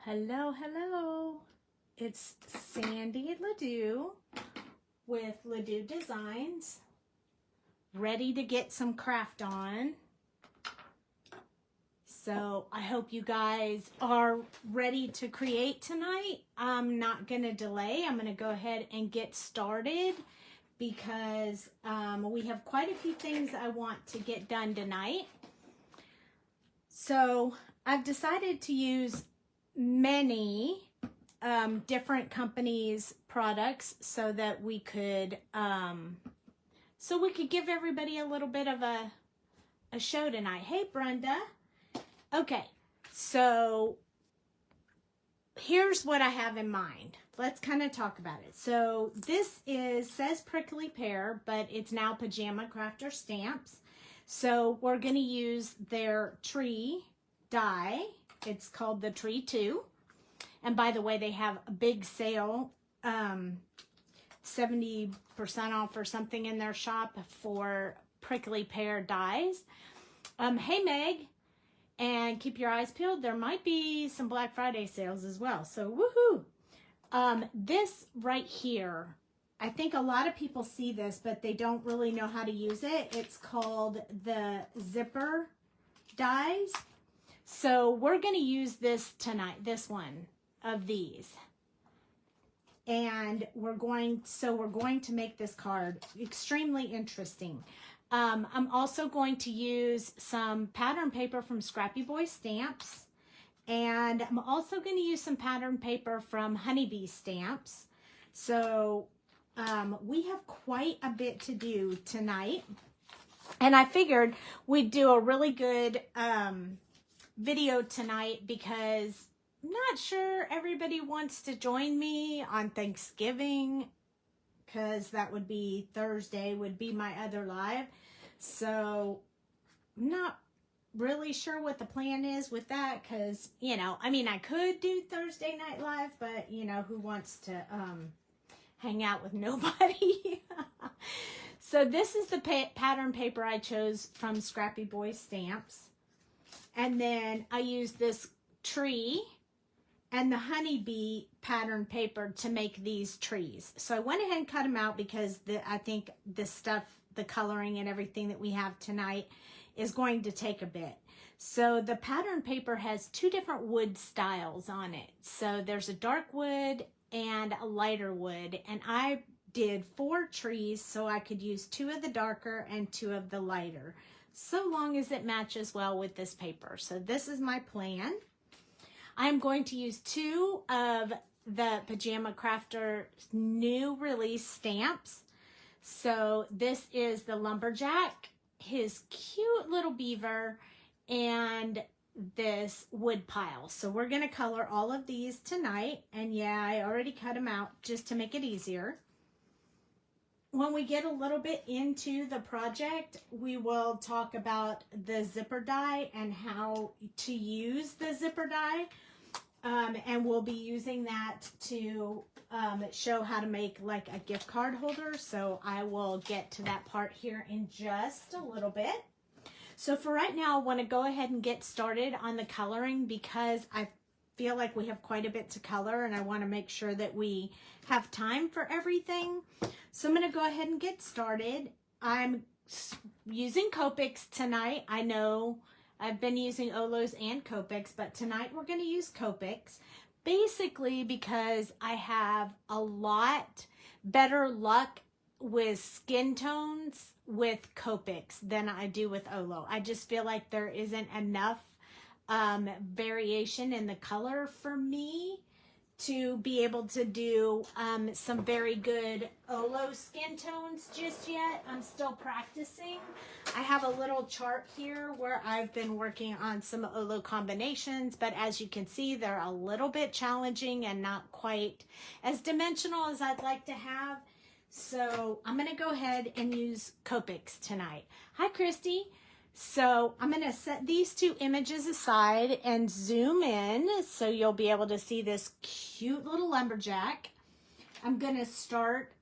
Hello, hello. It's Sandy Ledoux with Ledoux Designs, ready to get some craft on. So I hope you guys are ready to create tonight. I'm not going to delay. I'm going to go ahead and get started because we have quite a few things I want to get done tonight. So I've decided to use many different companies' products so that we could give everybody a little bit of a show tonight. Hey, Brenda. Okay, so here's what I have in mind. Let's kind of talk about it. So this says Prickly Pear, but it's now Pajama Crafter Stamps. So we're going to use their tree die. It's called the Tree 2. And by the way, they have a big sale, 70% off or something in their shop for Prickly Pear dies. Hey, Meg. And keep your eyes peeled. There might be some Black Friday sales as well. So, woohoo. This right here, I think a lot of people see this, but they don't really know how to use it. It's called the zipper dies. So we're going to use this tonight, this one of these. And we're going to make this card extremely interesting. I'm also going to use some pattern paper from Scrappy Stamps. And I'm also going to use some pattern paper from HoneyBee Stamps. So we have quite a bit to do tonight. And I figured we'd do a really good video tonight because I'm not sure everybody wants to join me on Thanksgiving, because that would be Thursday, would be my other live. So I'm not really sure what the plan is with that, because, you know, I mean, I could do Thursday night live, but, you know, who wants to hang out with nobody? So this is the pattern paper I chose from Scrappy Stamps. And then I used this tree and the HoneyBee pattern paper to make these trees. So I went ahead and cut them out because I think the stuff, the coloring and everything that we have tonight is going to take a bit. So the pattern paper has two different wood styles on it. So there's a dark wood and a lighter wood. And I did 4 trees so I could use 2 of the darker and 2 of the lighter, so long as it matches well with this paper. So this is my plan. I'm going to use 2 of the Pajama Crafter new release stamps. So this is the Lumberjack, his cute little beaver, and this wood pile. So we're going to color all of these tonight. And yeah, I already cut them out just to make it easier. When we get a little bit into the project, we will talk about the zipper die and how to use the zipper die. And we'll be using that to show how to make like a gift card holder. So I will get to that part here in just a little bit. So for right now, I want to go ahead and get started on the coloring because I feel like we have quite a bit to color and I want to make sure that we have time for everything. So I'm going to go ahead and get started. I'm using Copics tonight. I know I've been using Olos and Copics, but tonight we're going to use Copics basically because I have a lot better luck with skin tones with Copics than I do with Olo. I just feel like there isn't enough variation in the color for me to be able to do some very good Olo skin tones just yet. I'm still practicing. I have a little chart here where I've been working on some Olo combinations, but as you can see, they're a little bit challenging and not quite as dimensional as I'd like to have. So I'm going to go ahead and use Copics tonight. Hi, Christy. So I'm going to set these 2 images aside and zoom in so you'll be able to see this cute little lumberjack. I'm going to start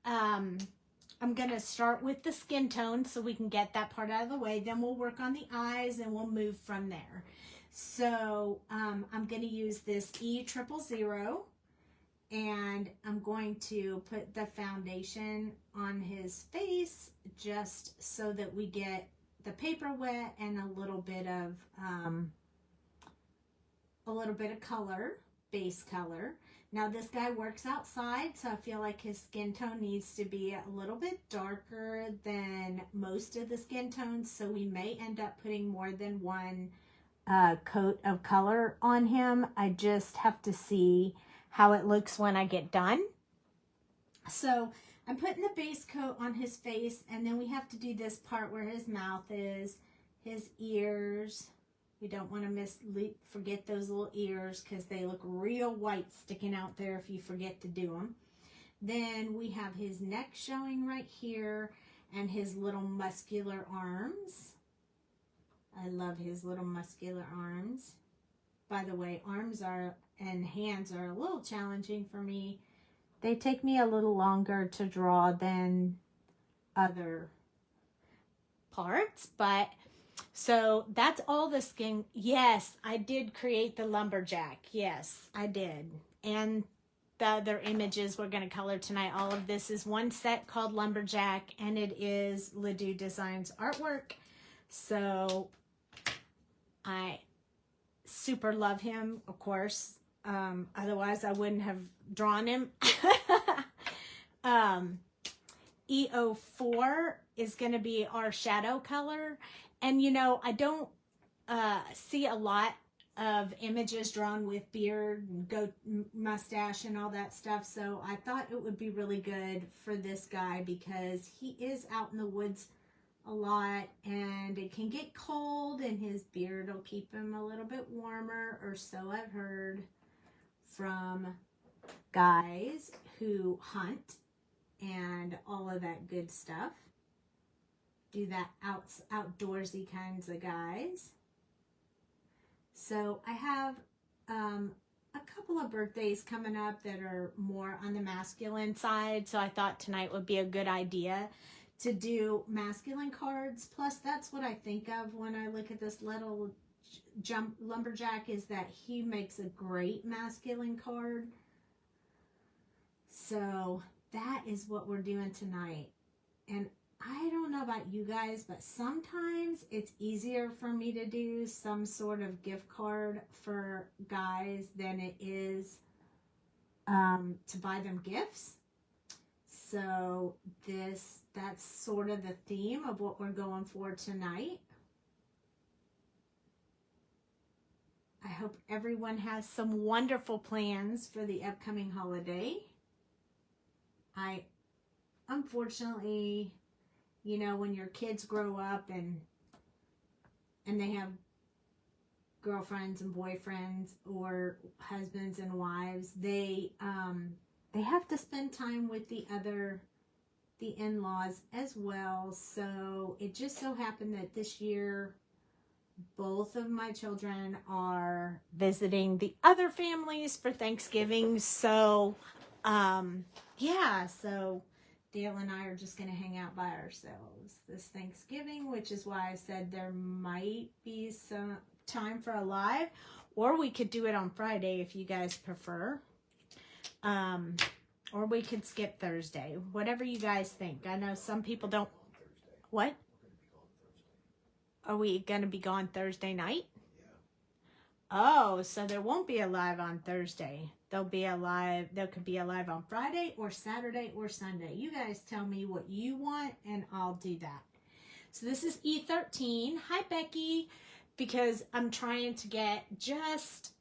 I'm going to start with the skin tone so we can get that part out of the way. Then we'll work on the eyes and we'll move from there. So I'm going to use this E000, and I'm going to put the foundation on his face just so that we get the paper wet and a little bit of color, base color. Now this guy works outside, so I feel like his skin tone needs to be a little bit darker than most of the skin tones, so we may end up putting more than one coat of color on him. I just have to see how it looks when I get done. So I'm putting the base coat on his face, and then we have to do this part where his mouth is, his ears. We don't want to forget those little ears because they look real white sticking out there if you forget to do them. Then we have his neck showing right here and his little muscular arms. I love his little muscular arms. By the way, arms and hands are a little challenging for me. They take me a little longer to draw than other parts, but so that's all the skin. Yes, I did create the lumberjack. Yes, I did. And the other images we're going to color tonight. All of this is one set called Lumberjack, and it is Ledoux Designs artwork. So I super love him, of course. Otherwise, I wouldn't have drawn him. E04 is going to be our shadow color. And, you know, I don't see a lot of images drawn with beard and goat mustache and all that stuff. So I thought it would be really good for this guy because he is out in the woods a lot and it can get cold and his beard will keep him a little bit warmer, or so I've heard from guys who hunt and all of that good stuff. Do that outdoorsy kinds of guys. So I have a couple of birthdays coming up that are more on the masculine side. So I thought tonight would be a good idea to do masculine cards. Plus that's what I think of when I look at this little lumberjack, is that he makes a great masculine card. So that is what we're doing tonight. And I don't know about you guys, but sometimes it's easier for me to do some sort of gift card for guys than it is to buy them gifts. So that's sort of the theme of what we're going for tonight. I hope everyone has some wonderful plans for the upcoming holiday. Unfortunately, you know, when your kids grow up and they have girlfriends and boyfriends or husbands and wives, they have to spend time with the in-laws as well. So it just so happened that this year both of my children are visiting the other families for Thanksgiving. So yeah, so Dale and I are just going to hang out by ourselves this Thanksgiving, which is why I said there might be some time for a live, or we could do it on Friday if you guys prefer. Or we could skip Thursday, whatever you guys think. I know some people don't. What? Are we going to be gone Thursday night? Oh, so there won't be a live on Thursday. There could be a live on Friday or Saturday or Sunday. You guys tell me what you want and I'll do that. So this is E13. Hi, Becky. Because I'm trying to get just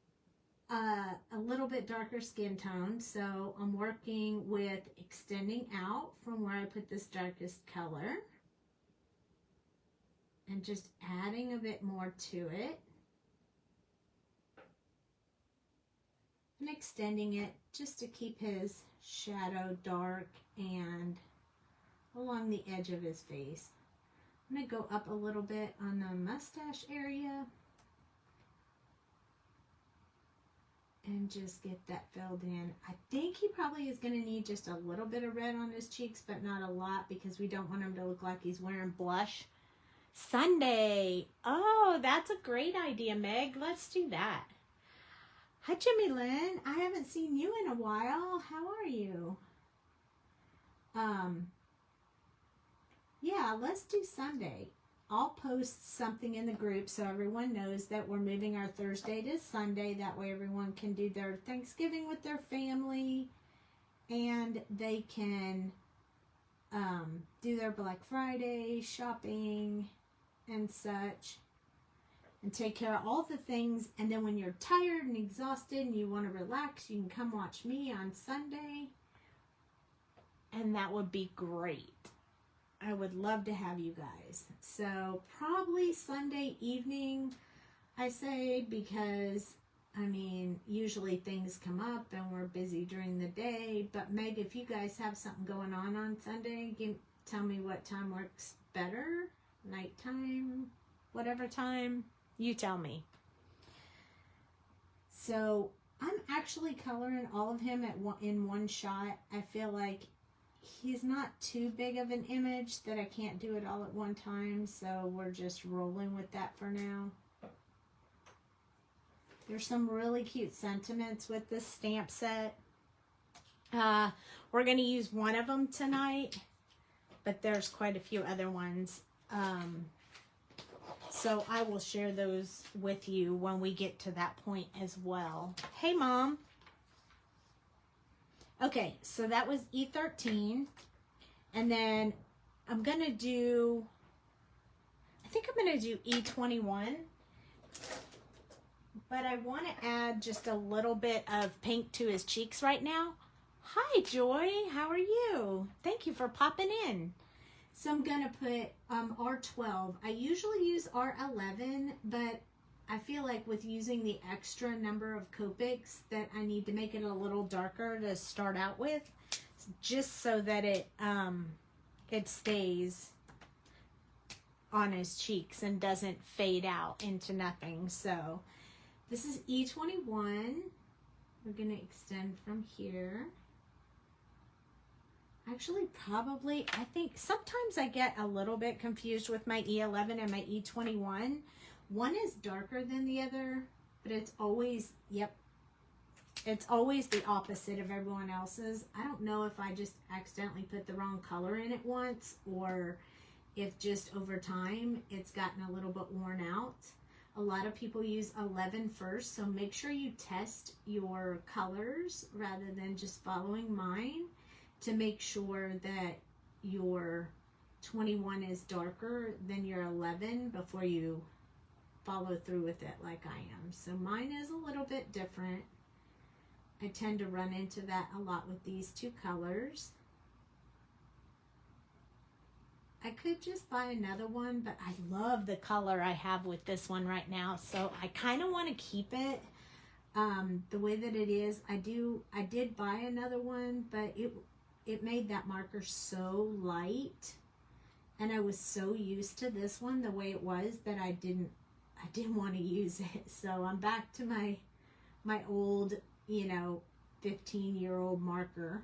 a little bit darker skin tone. So I'm working with extending out from where I put this darkest color and just adding a bit more to it. And extending it just to keep his shadow dark and along the edge of his face. I'm going to go up a little bit on the mustache area and just get that filled in. I think he probably is going to need just a little bit of red on his cheeks, but not a lot because we don't want him to look like he's wearing blush. Sunday. Oh, that's a great idea, Meg. Let's do that. Hi, Jimmy Lynn. I haven't seen you in a while. How are you? Yeah, let's do Sunday. I'll post something in the group so everyone knows that we're moving our Thursday to Sunday. That way everyone can do their Thanksgiving with their family and they can do their Black Friday shopping and such and take care of all the things. And then when you're tired and exhausted and you want to relax, you can come watch me on Sunday. And that would be great. I would love to have you guys. So probably Sunday evening, I say, because, I mean, usually things come up and we're busy during the day. But Meg, if you guys have something going on Sunday, tell me what time works better. Nighttime, whatever time, you tell me. So I'm actually coloring all of him in one shot. I feel like he's not too big of an image that I can't do it all at one time, so we're just rolling with that for now. There's some really cute sentiments with this stamp set. We're going to use one of them tonight, but there's quite a few other ones. So I will share those with you when we get to that point as well. Hey, Mom. Okay, so that was E13. And then I'm going to do, I think I'm going to do E21. But I want to add just a little bit of pink to his cheeks right now. Hi, Joy. How are you? Thank you for popping in. So I'm going to put R12. I usually use R11, but I feel like with using the extra number of Copics that I need to make it a little darker to start out with, just so that it stays on his cheeks and doesn't fade out into nothing. So this is E21. We're going to extend from here. Actually, probably, I think sometimes I get a little bit confused with my E11 and my E21. One is darker than the other, but it's always, yep, it's always the opposite of everyone else's. I don't know if I just accidentally put the wrong color in it once, or if just over time it's gotten a little bit worn out. A lot of people use 11 first, so make sure you test your colors rather than just following mine to make sure that your 21 is darker than your 11 before you follow through with it like I am. So mine is a little bit different. I tend to run into that a lot with these two colors. I could just buy another one, but I love the color I have with this one right now, so I kind of want to keep it the way that it is. I did buy another one, but it made that marker so light, and I was so used to this one the way it was that I didn't want to use it. So I'm back to my old, 15-year-old marker,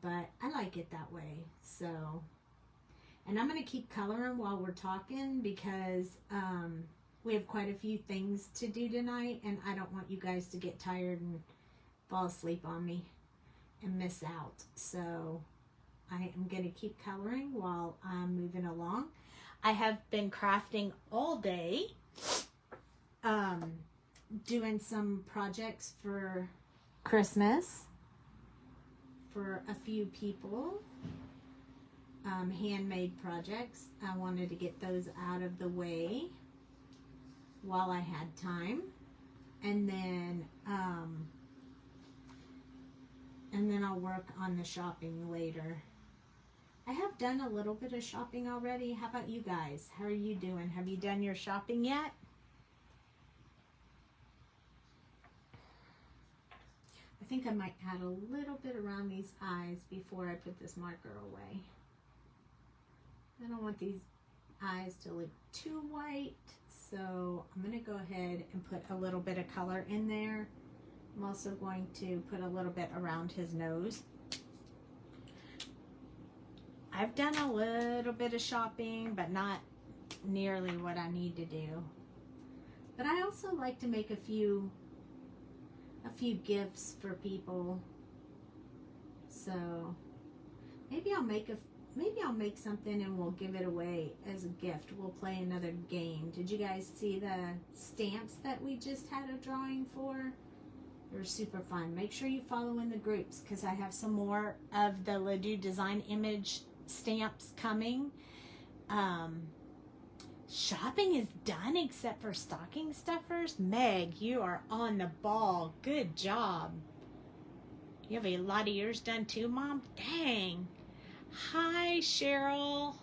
but I like it that way. So, and I'm going to keep coloring while we're talking because we have quite a few things to do tonight, and I don't want you guys to get tired and fall asleep on me and miss out. So I am going to keep coloring while I'm moving along. I have been crafting all day, doing some projects for Christmas for a few people, handmade projects. I wanted to get those out of the way while I had time, and then I'll work on the shopping later. I have done a little bit of shopping already. How about you guys? How are you doing? Have you done your shopping yet? I think I might add a little bit around these eyes before I put this marker away. I don't want these eyes to look too white, so I'm going to go ahead and put a little bit of color in there I'm also going to put a little bit around his nose. I've done a little bit of shopping, but not nearly what I need to do. But I also like to make a few gifts for people. So maybe I'll make something and we'll give it away as a gift. We'll play another game. Did you guys see the stamps that we just had a drawing for? They're super fun. Make sure you follow in the groups because I have some more of the Ledoux Design Image stamps coming. Shopping is done except for stocking stuffers. Meg, you are on the ball. Good job. You have a lot of yours done too, Mom? Dang. Hi, Cheryl.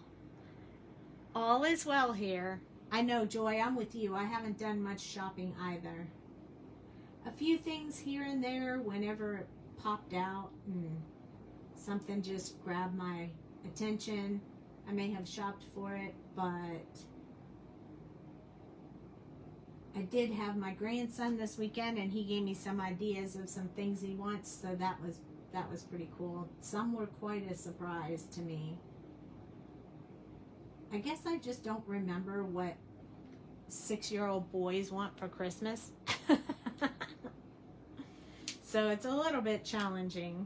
All is well here. I know, Joy, I'm with you. I haven't done much shopping either. A few things here and there whenever it popped out and something just grabbed my attention. I may have shopped for it, but I did have my grandson this weekend and he gave me some ideas of some things he wants, so that was pretty cool. Some were quite a surprise to me. I guess I just don't remember what 6-year-old boys want for Christmas. So it's a little bit challenging.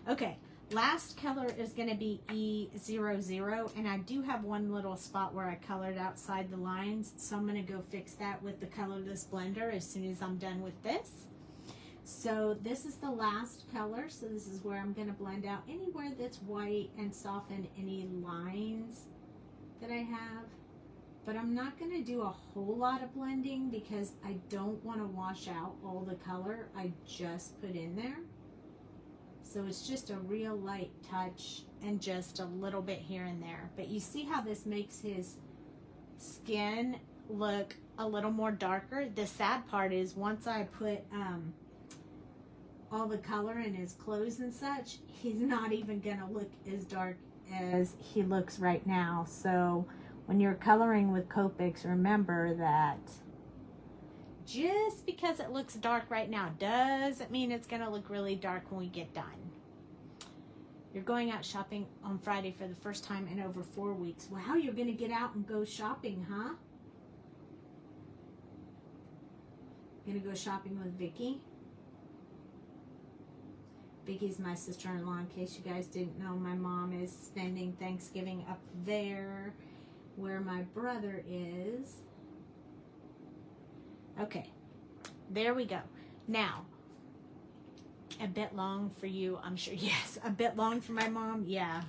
Okay, last color is going to be E00, and I do have one little spot where I colored outside the lines, so I'm going to go fix that with the Colorless blender as soon as I'm done with this. So this is the last color, so this is where I'm going to blend out anywhere that's white and soften any lines that I have. But I'm not going to do a whole lot of blending because I don't want to wash out all the color I just put in there. So it's just a real light touch and just a little bit here and there. But you see how this makes his skin look a little more darker? The sad part is once I put all the color in his clothes and such, he's not even going to look as dark as he looks right now. So when you're coloring with Copics, remember that just because it looks dark right now doesn't mean it's going to look really dark when we get done. You're going out shopping on Friday for the first time in over 4 weeks. Wow, you're going to get out and go shopping, huh? Going to go shopping with Vicky. Vicky's my sister-in-law, in case you guys didn't know. My mom is spending Thanksgiving up there where my brother is. Okay, there we go. Now, a bit long for you, I'm sure. Yes, a bit long for my mom. Yeah.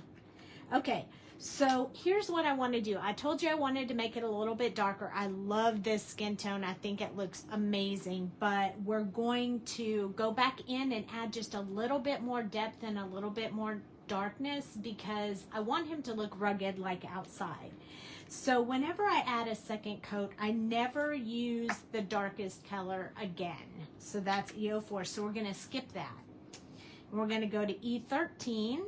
Okay, so here's what I want to do. I told you I wanted to make it a little bit darker. I love this skin tone. I think it looks amazing, but we're going to go back in and add just a little bit more depth and a little bit more darkness because I want him to look rugged like outside. So whenever I add a second coat, I never use the darkest color again. So that's E04. So we're going to skip that. And we're going to go to E13.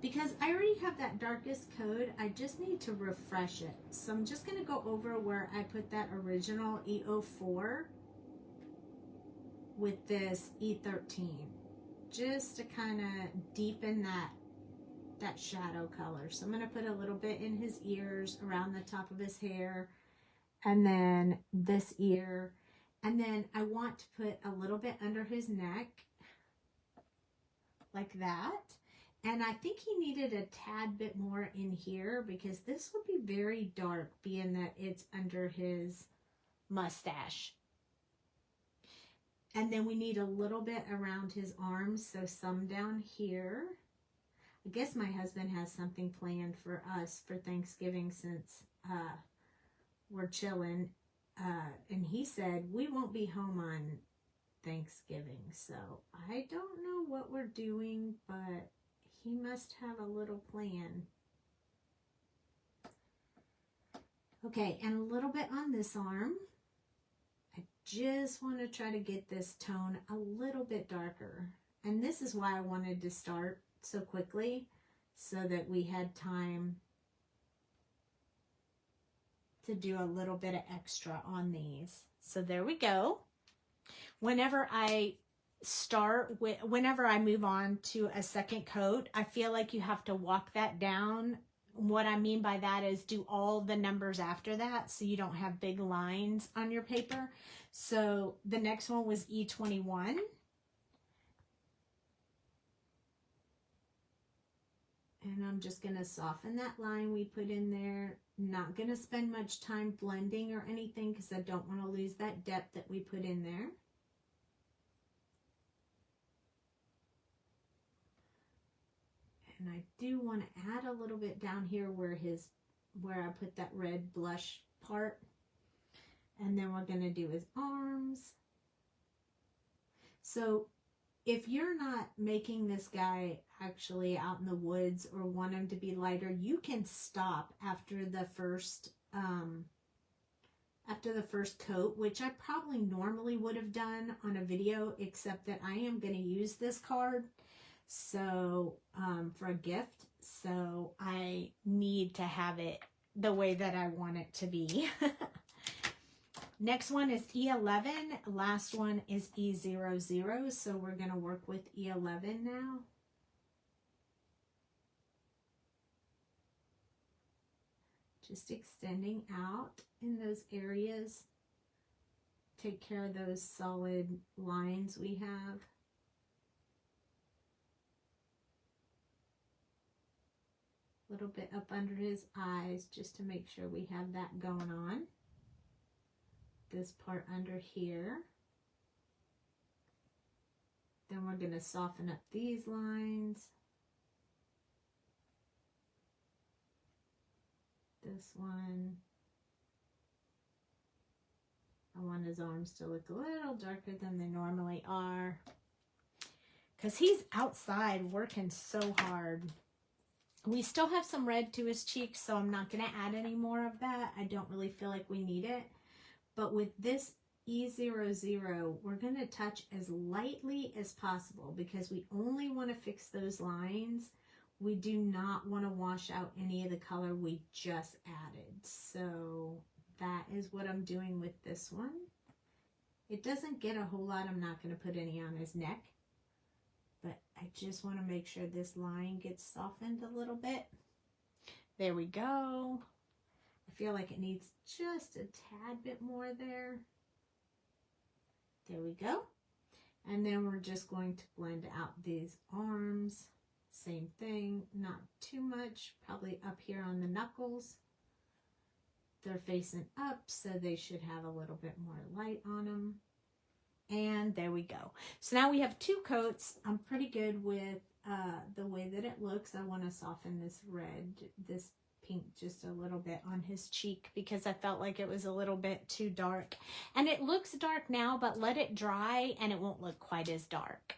Because I already have that darkest coat, I just need to refresh it. So I'm just going to go over where I put that original E04 with this E13. Just to kind of deepen that shadow color. So I'm going to put a little bit in his ears, around the top of his hair, and then this ear. And then I want to put a little bit under his neck, like that. And I think he needed a tad bit more in here because this would be very dark, being that it's under his mustache. And then we need a little bit around his arms, so some down here. I guess my husband has something planned for us for Thanksgiving since we're chilling. And he said we won't be home on Thanksgiving. So I don't know what we're doing, but he must have a little plan. Okay, and a little bit on this arm. I just want to try to get this tone a little bit darker. And this is why I wanted to start so quickly, so that we had time to do a little bit of extra on these. So there we go. whenever I whenever I move on to a second coat, I feel like you have to walk that down. What I mean by that is do all the numbers after that so you don't have big lines on your paper. So the next one was E21. And I'm just going to soften that line we put in there. Not going to spend much time blending or anything because I don't want to lose that depth that we put in there. And I do want to add a little bit down here where I put that red blush part. And then we're going to do his arms. So if you're not making this guy actually out in the woods or want him to be lighter, you can stop after the first coat, which I probably normally would have done on a video, except that I am going to use this card so for a gift, so I need to have it the way that I want it to be. Next one is E11. Last one is E00. So we're going to work with E11 now. Just extending out in those areas. Take care of those solid lines we have. A little bit up under his eyes just to make sure we have that going on. This part under here. Then we're going to soften up these lines. This one. I want his arms to look a little darker than they normally are, because he's outside working so hard. We still have some red to his cheeks, so I'm not going to add any more of that. I don't really feel like we need it. But with this E00, we're going to touch as lightly as possible because we only want to fix those lines. We do not want to wash out any of the color we just added. So that is what I'm doing with this one. It doesn't get a whole lot. I'm not going to put any on his neck. But I just want to make sure this line gets softened a little bit. There we go. I feel like it needs just a tad bit more there. There we go. And then we're just going to blend out these arms. Same thing, not too much, probably up here on the knuckles. They're facing up, so they should have a little bit more light on them. And there we go. So now we have two coats. I'm pretty good with the way that it looks. I want to soften this red, this pink just a little bit on his cheek because I felt like it was a little bit too dark. And it looks dark now, but let it dry and it won't look quite as dark.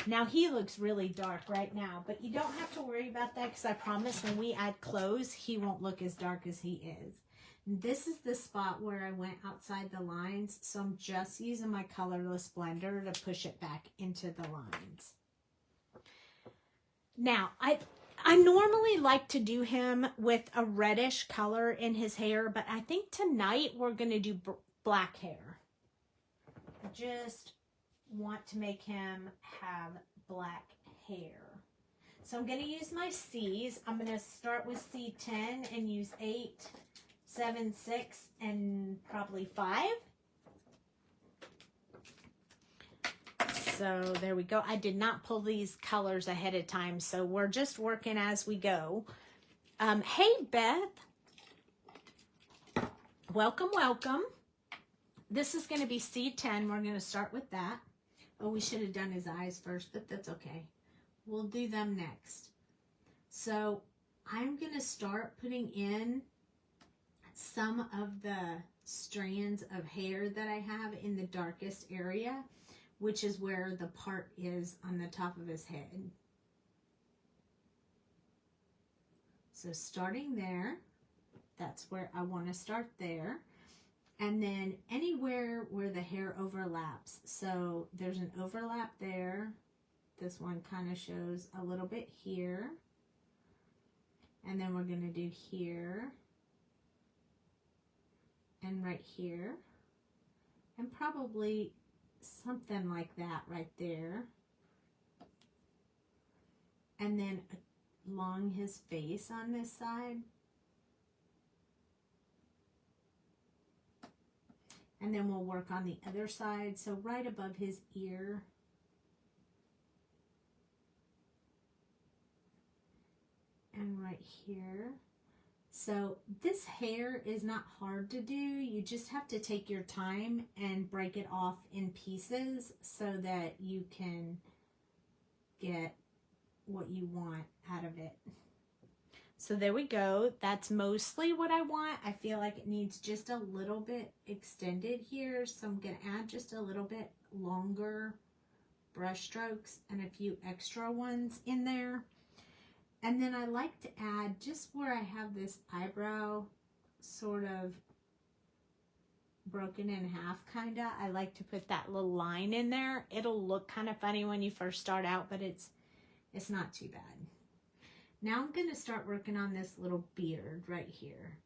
Now he looks really dark right now, but you don't have to worry about that because I promise when we add clothes, he won't look as dark as he is. This is the spot where I went outside the lines, so I'm just using my colorless blender to push it back into the lines. Now, I normally like to do him with a reddish color in his hair, but I think tonight we're going to do black hair. I just want to make him have black hair. So I'm going to use my C's. I'm going to start with C10 and use 8, 7, 6, and probably 5. So there we go. I did not pull these colors ahead of time, so we're just working as we go. Hey, Beth. Welcome, welcome. This is going to be C10. We're going to start with that. Oh, we should have done his eyes first, but that's okay. We'll do them next. So I'm going to start putting in some of the strands of hair that I have in the darkest area, which is where the part is on the top of his head. So starting there, that's where I want to start there. And then anywhere where the hair overlaps. So there's an overlap there. This one kind of shows a little bit here. And then we're going to do here. And right here. and probably something like that right there. And then along his face on this side. And then we'll work on the other side. So right above his ear. And right here. So this hair is not hard to do. You just have to take your time and break it off in pieces so that you can get what you want out of it. So there we go. That's mostly what I want. I feel like it needs just a little bit extended here. So I'm going to add just a little bit longer brush strokes and a few extra ones in there. And then I like to add just where I have this eyebrow sort of broken in half kind of. I like to put that little line in there. It'll look kind of funny when you first start out, but it's not too bad. Now I'm going to start working on this little beard right here.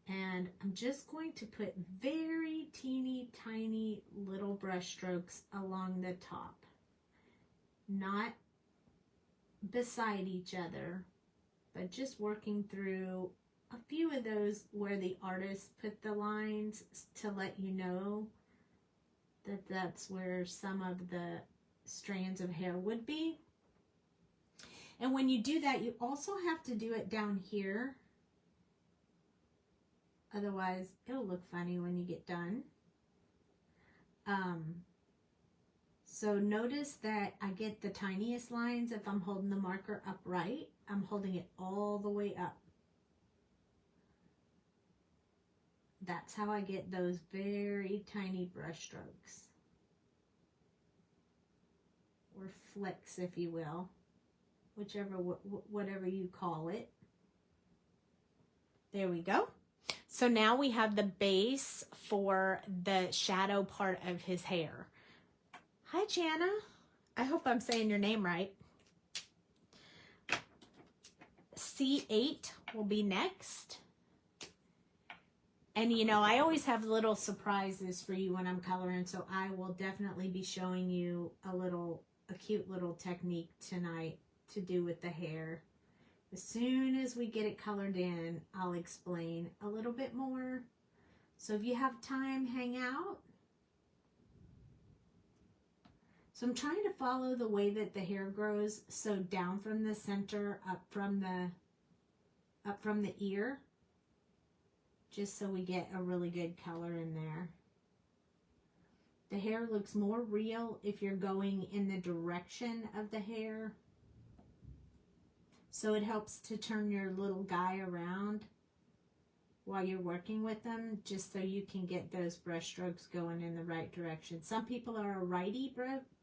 And I'm just going to put very teeny tiny little brush strokes along the top. Not beside each other, but just working through a few of those where the artist put the lines to let you know that that's where some of the strands of hair would be. And when you do that, you also have to do it down here. Otherwise, it'll look funny when you get done. So notice that I get the tiniest lines if I'm holding the marker upright. I'm holding it all the way up. That's how I get those very tiny brush strokes. Or flicks, if you will. Whatever you call it. There we go. So now we have the base for the shadow part of his hair. Hi, Jana. I hope I'm saying your name right. C8 will be next. And you know, I always have little surprises for you when I'm coloring, so I will definitely be showing you a cute little technique tonight to do with the hair. As soon as we get it colored in, I'll explain a little bit more. So if you have time, hang out. So I'm trying to follow the way that the hair grows. So down from the center, up from the ear, just so we get a really good color in there. The hair looks more real if you're going in the direction of the hair. So it helps to turn your little guy around while you're working with them, just so you can get those brush strokes going in the right direction. Some people are a righty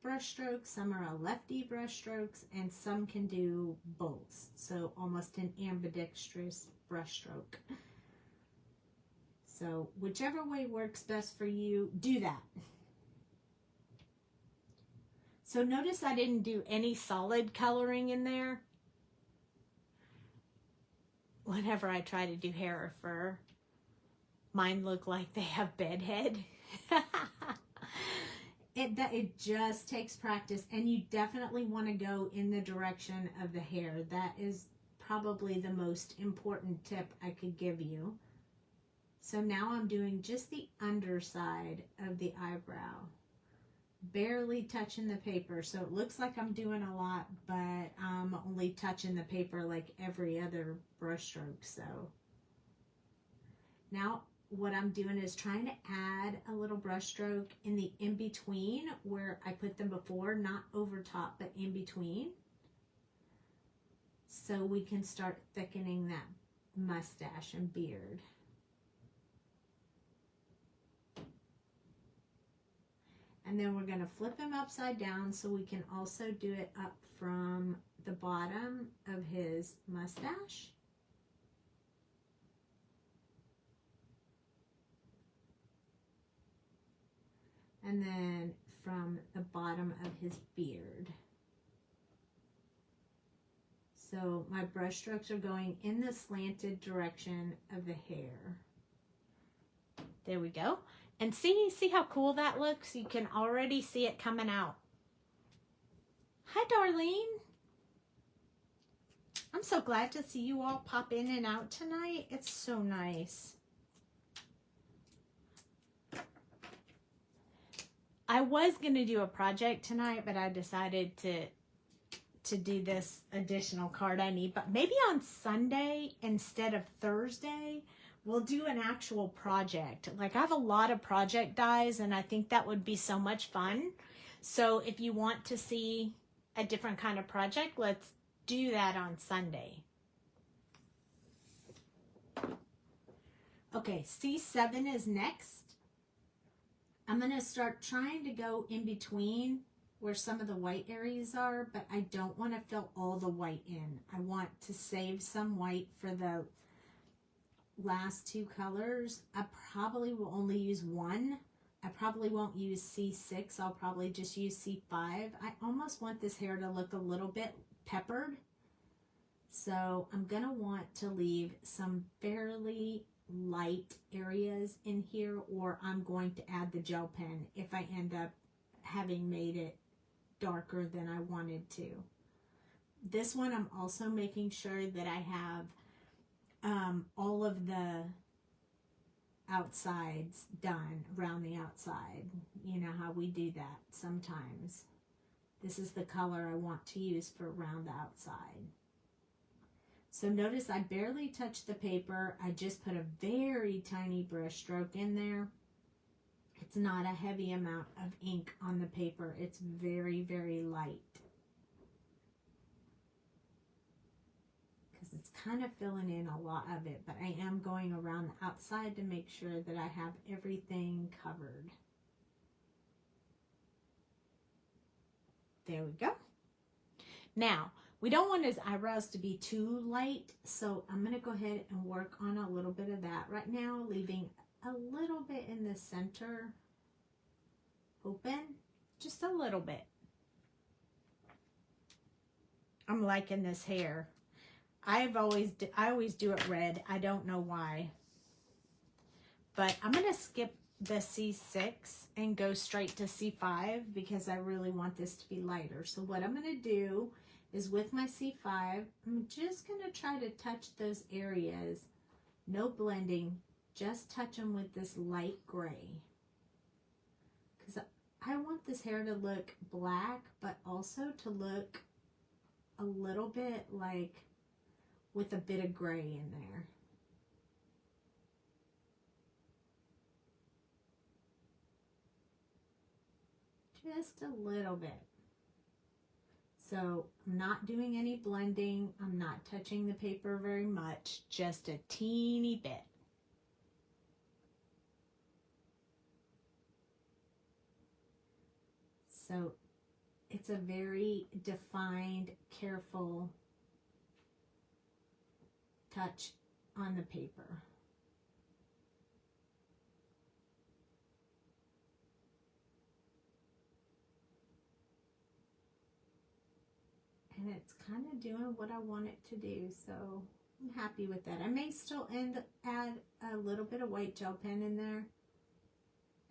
brush strokes, some are a lefty brush strokes, and some can do both. So almost an ambidextrous brush stroke. So whichever way works best for you, do that. So notice I didn't do any solid coloring in there. Whenever I try to do hair or fur, mine look like they have bedhead. It just takes practice, and you definitely want to go in the direction of the hair. That is probably the most important tip I could give you. So now I'm doing just the underside of the eyebrow, barely touching the paper. So it looks like I'm doing a lot, but I'm only touching the paper like every other brush stroke. So now what I'm doing is trying to add a little brush stroke in the in-between where I put them before, not over top, but in between. So we can start thickening that mustache and beard. And then we're going to flip him upside down so we can also do it up from the bottom of his mustache. And then from the bottom of his beard. So my brush strokes are going in the slanted direction of the hair. There we go. And see how cool that looks? You can already see it coming out. Hi, Darlene. I'm so glad to see you all pop in and out tonight. It's so nice. I was going to do a project tonight, but I decided to do this additional card I need. But maybe on Sunday instead of Thursday, we'll do an actual project. Like, I have a lot of project dies, and I think that would be so much fun. So if you want to see a different kind of project, let's do that on Sunday. Okay, C7 is next. I'm going to start trying to go in between where some of the white areas are, but I don't want to fill all the white in. I want to save some white for the last two colors. I probably will only use one. I probably won't use C6. I'll probably just use C5. I almost want this hair to look a little bit peppered. So I'm going to want to leave some fairly light areas in here, or I'm going to add the gel pen if I end up having made it darker than I wanted to. This one I'm also making sure that I have all of the outsides done around the outside. You know how we do that sometimes. This is the color I want to use for around the outside. So notice I barely touched the paper. I just put a very tiny brush stroke in there. It's not a heavy amount of ink on the paper. It's very, very light. Because it's kind of filling in a lot of it, but I am going around the outside to make sure that I have everything covered. There we go. Now, we don't want his eyebrows to be too light, so I'm going to go ahead and work on a little bit of that right now, leaving a little bit in the center open, just a little bit. I'm liking this hair. I always do it red. I don't know why. But I'm going to skip the C6 and go straight to C5 because I really want this to be lighter. So what I'm going to do is with my C5, I'm just going to try to touch those areas. No blending, just touch them with this light gray. Because I want this hair to look black, but also to look a little bit like with a bit of gray in there. Just a little bit. So I'm not doing any blending. I'm not touching the paper very much, just a teeny bit. So it's a very defined, careful touch on the paper. And it's kind of doing what I want it to do, so I'm happy with that. I may still add a little bit of white gel pen in there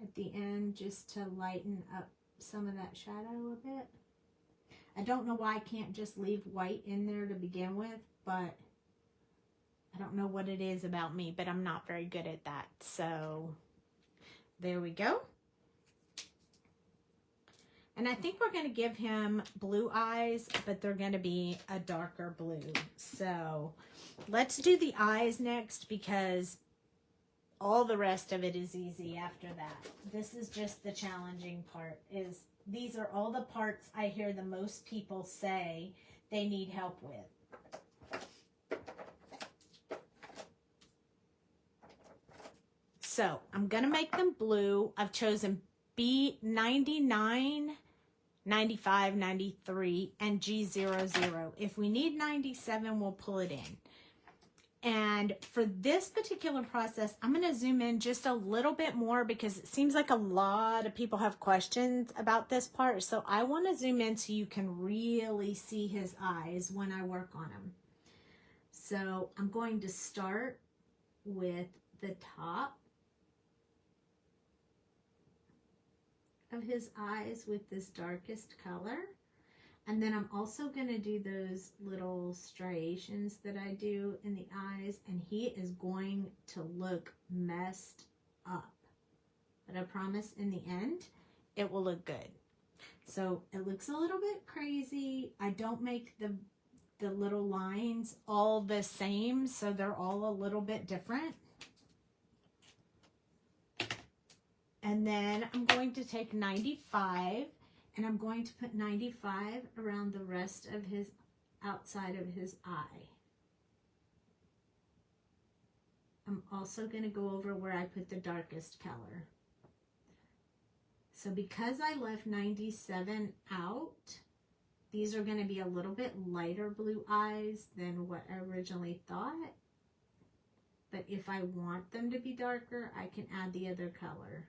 at the end just to lighten up some of that shadow a bit. I don't know why I can't just leave white in there to begin with, but I don't know what it is about me, but I'm not very good at that. So there we go. And I think we're going to give him blue eyes, but they're going to be a darker blue. So let's do the eyes next because all the rest of it is easy after that. This is just the challenging part. These are all the parts I hear the most people say they need help with. So I'm going to make them blue. I've chosen B99, 95, 93, and G00. If we need 97, we'll pull it in. And for this particular process, I'm going to zoom in just a little bit more because it seems like a lot of people have questions about this part. So I want to zoom in so you can really see his eyes when I work on him. So I'm going to start with the top. of his eyes with this darkest color. And then I'm also going to do those little striations that I do in the eyes, and he is going to look messed up. But I promise in the end, it will look good. So it looks a little bit crazy. I don't make the little lines all the same, so they're all a little bit different. And then I'm going to take 95, and I'm going to put 95 around the rest of his outside of his eye. I'm also going to go over where I put the darkest color. So because I left 97 out, these are going to be a little bit lighter blue eyes than what I originally thought. But if I want them to be darker, I can add the other color.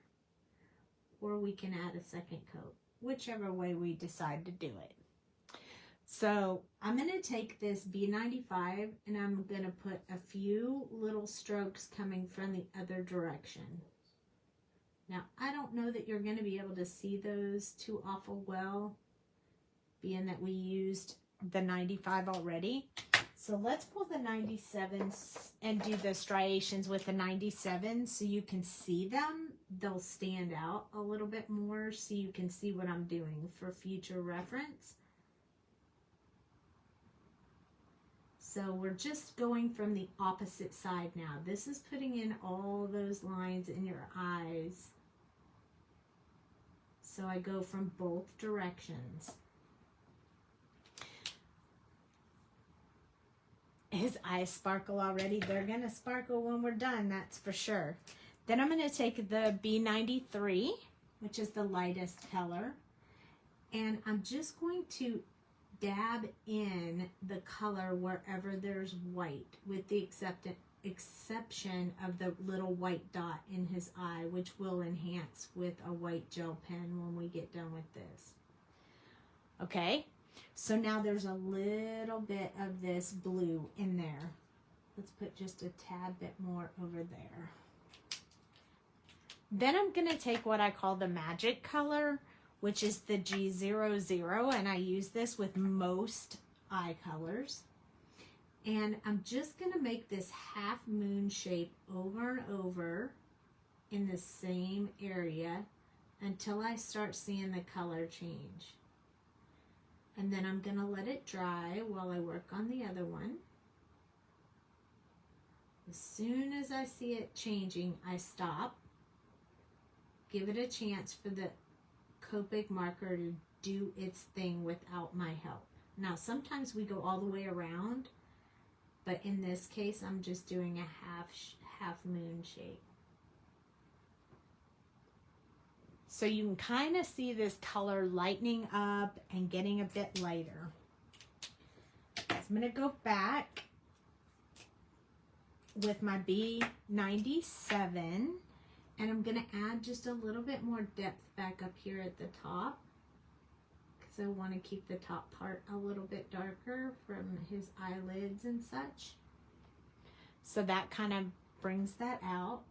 Or we can add a second coat, whichever way we decide to do it. So I'm going to take this B95 and I'm going to put a few little strokes coming from the other direction. Now, I don't know that you're going to be able to see those too awful well, being that we used the 95 already. So let's pull the 97s and do the striations with the 97 so you can see them. They'll stand out a little bit more so you can see what I'm doing for future reference. So we're just going from the opposite side now. This is putting in all those lines in your eyes. So I go from both directions. His eyes sparkle already. They're going to sparkle when we're done, that's for sure. Then I'm going to take the B93, which is the lightest color, and I'm just going to dab in the color wherever there's white, with the exception of the little white dot in his eye, which will enhance with a white gel pen when we get done with this. Okay, so now there's a little bit of this blue in there. Let's put just a tad bit more over there. Then I'm going to take what I call the magic color, which is the G00, and I use this with most eye colors. And I'm just going to make this half moon shape over and over in the same area until I start seeing the color change. And then I'm going to let it dry while I work on the other one. As soon as I see it changing, I stop. Give it a chance for the Copic marker to do its thing without my help. Now, sometimes we go all the way around, but in this case, I'm just doing a half moon shape. So you can kind of see this color lightening up and getting a bit lighter. So I'm going to go back with my B97. And I'm going to add just a little bit more depth back up here at the top, because I want to keep the top part a little bit darker from his eyelids and such. So that kind of brings that out.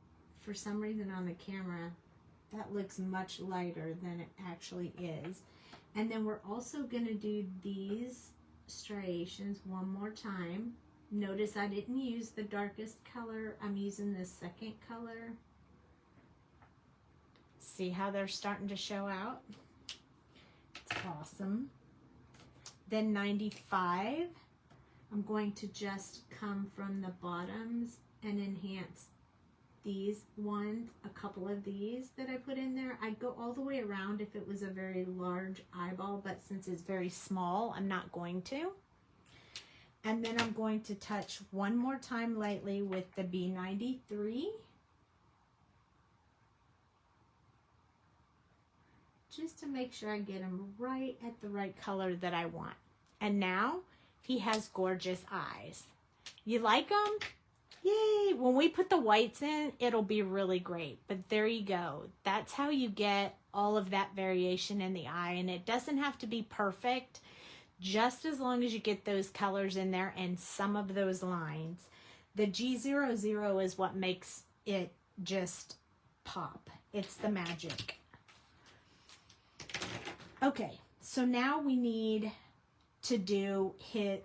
For some reason on the camera, that looks much lighter than it actually is. And then we're also going to do these striations one more time. Notice I didn't use the darkest color. I'm using the second color. See how they're starting to show out? It's awesome. Then 95, I'm going to just come from the bottoms and enhance these ones, a couple of these that I put in there. I'd go all the way around if it was a very large eyeball, but since it's very small, I'm not going to. And then I'm going to touch one more time lightly with the B93. Just to make sure I get him right at the right color that I want. And now he has gorgeous eyes. You like them? Yay! When we put the whites in, it'll be really great. But there you go. That's how you get all of that variation in the eye. And it doesn't have to be perfect, just as long as you get those colors in there and some of those lines. The G00 is what makes it just pop. It's the magic. Okay, so now we need to do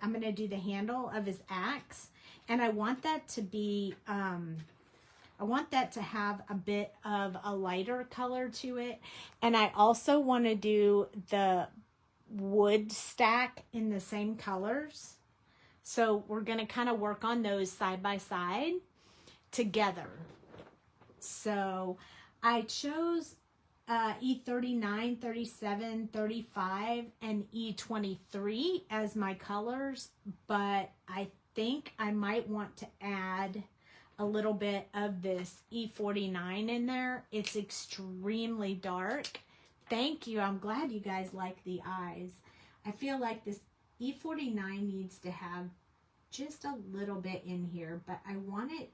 I'm going to do the handle of his axe, and I want that to be, I want that to have a bit of a lighter color to it. And I also want to do the wood stack in the same colors. So we're going to kind of work on those side by side together. So I chose E39, 37, 35, and E23 as my colors, but I think I might want to add a little bit of this E49 in there. It's extremely dark. Thank you. I'm glad you guys like the eyes. I feel like this E49 needs to have just a little bit in here, but I want it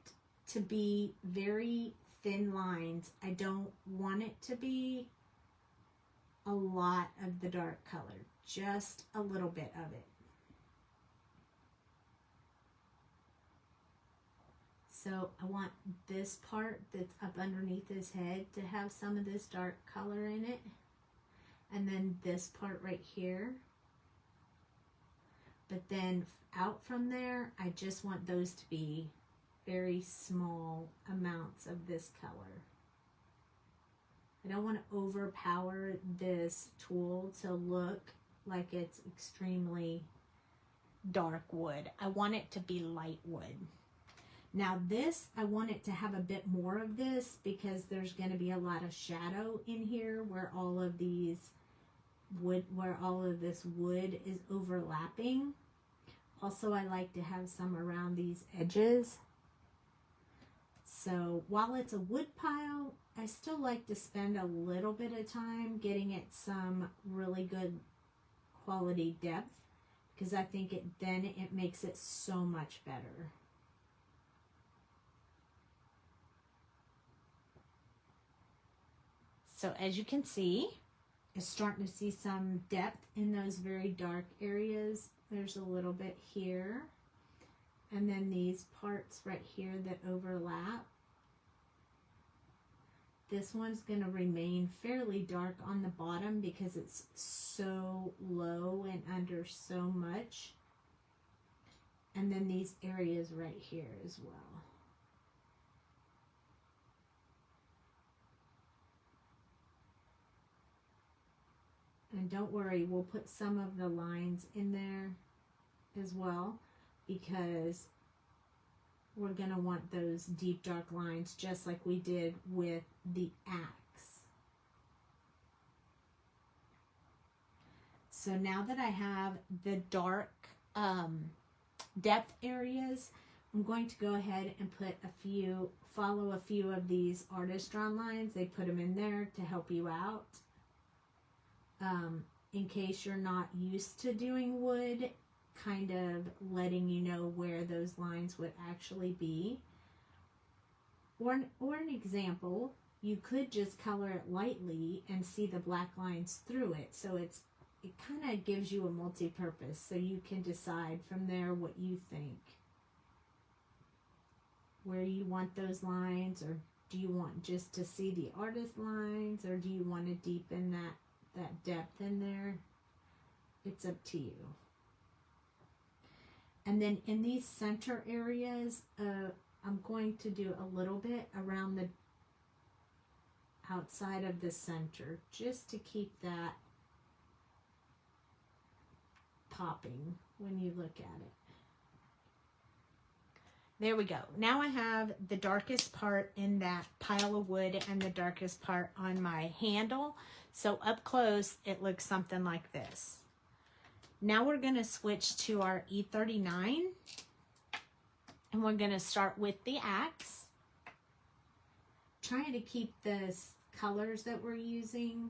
to be very thin lines. I don't want it to be a lot of the dark color, just a little bit of it. So I want this part that's up underneath his head to have some of this dark color in it. And then this part right here. But then out from there, I just want those to be very small amounts of this color. I don't want to overpower this tool to look like it's extremely dark wood. I want it to be light wood. Now this, I want it to have a bit more of this because there's going to be a lot of shadow in here where all of these wood, where all of this wood is overlapping. Also, I like to have some around these edges. So while it's a wood pile, I still like to spend a little bit of time getting it some really good quality depth because I think it makes it so much better. So as you can see, it's starting to see some depth in those very dark areas. There's a little bit here. And then these parts right here that overlap. This one's going to remain fairly dark on the bottom because it's so low and under so much. And then these areas right here as well. And don't worry, we'll put some of the lines in there as well because we're going to want those deep dark lines just like we did with the axe. So now that I have the dark depth areas, I'm going to go ahead and follow a few of these artist drawn lines. They put them in there to help you out. In case you're not used to doing wood, kind of letting you know where those lines would actually be. Or an example, you could just color it lightly and see the black lines through it. So it kind of gives you a multi-purpose, so you can decide from there what you think. Where you want those lines, or do you want just to see the artist lines, or do you want to deepen that depth in there? It's up to you. And then in these center areas, I'm going to do a little bit around the outside of the center just to keep that popping when you look at it. There we go. Now I have the darkest part in that pile of wood and the darkest part on my handle. So up close, it looks something like this. Now we're going to switch to our E39. And we're going to start with the axe. Trying to keep the colors that we're using,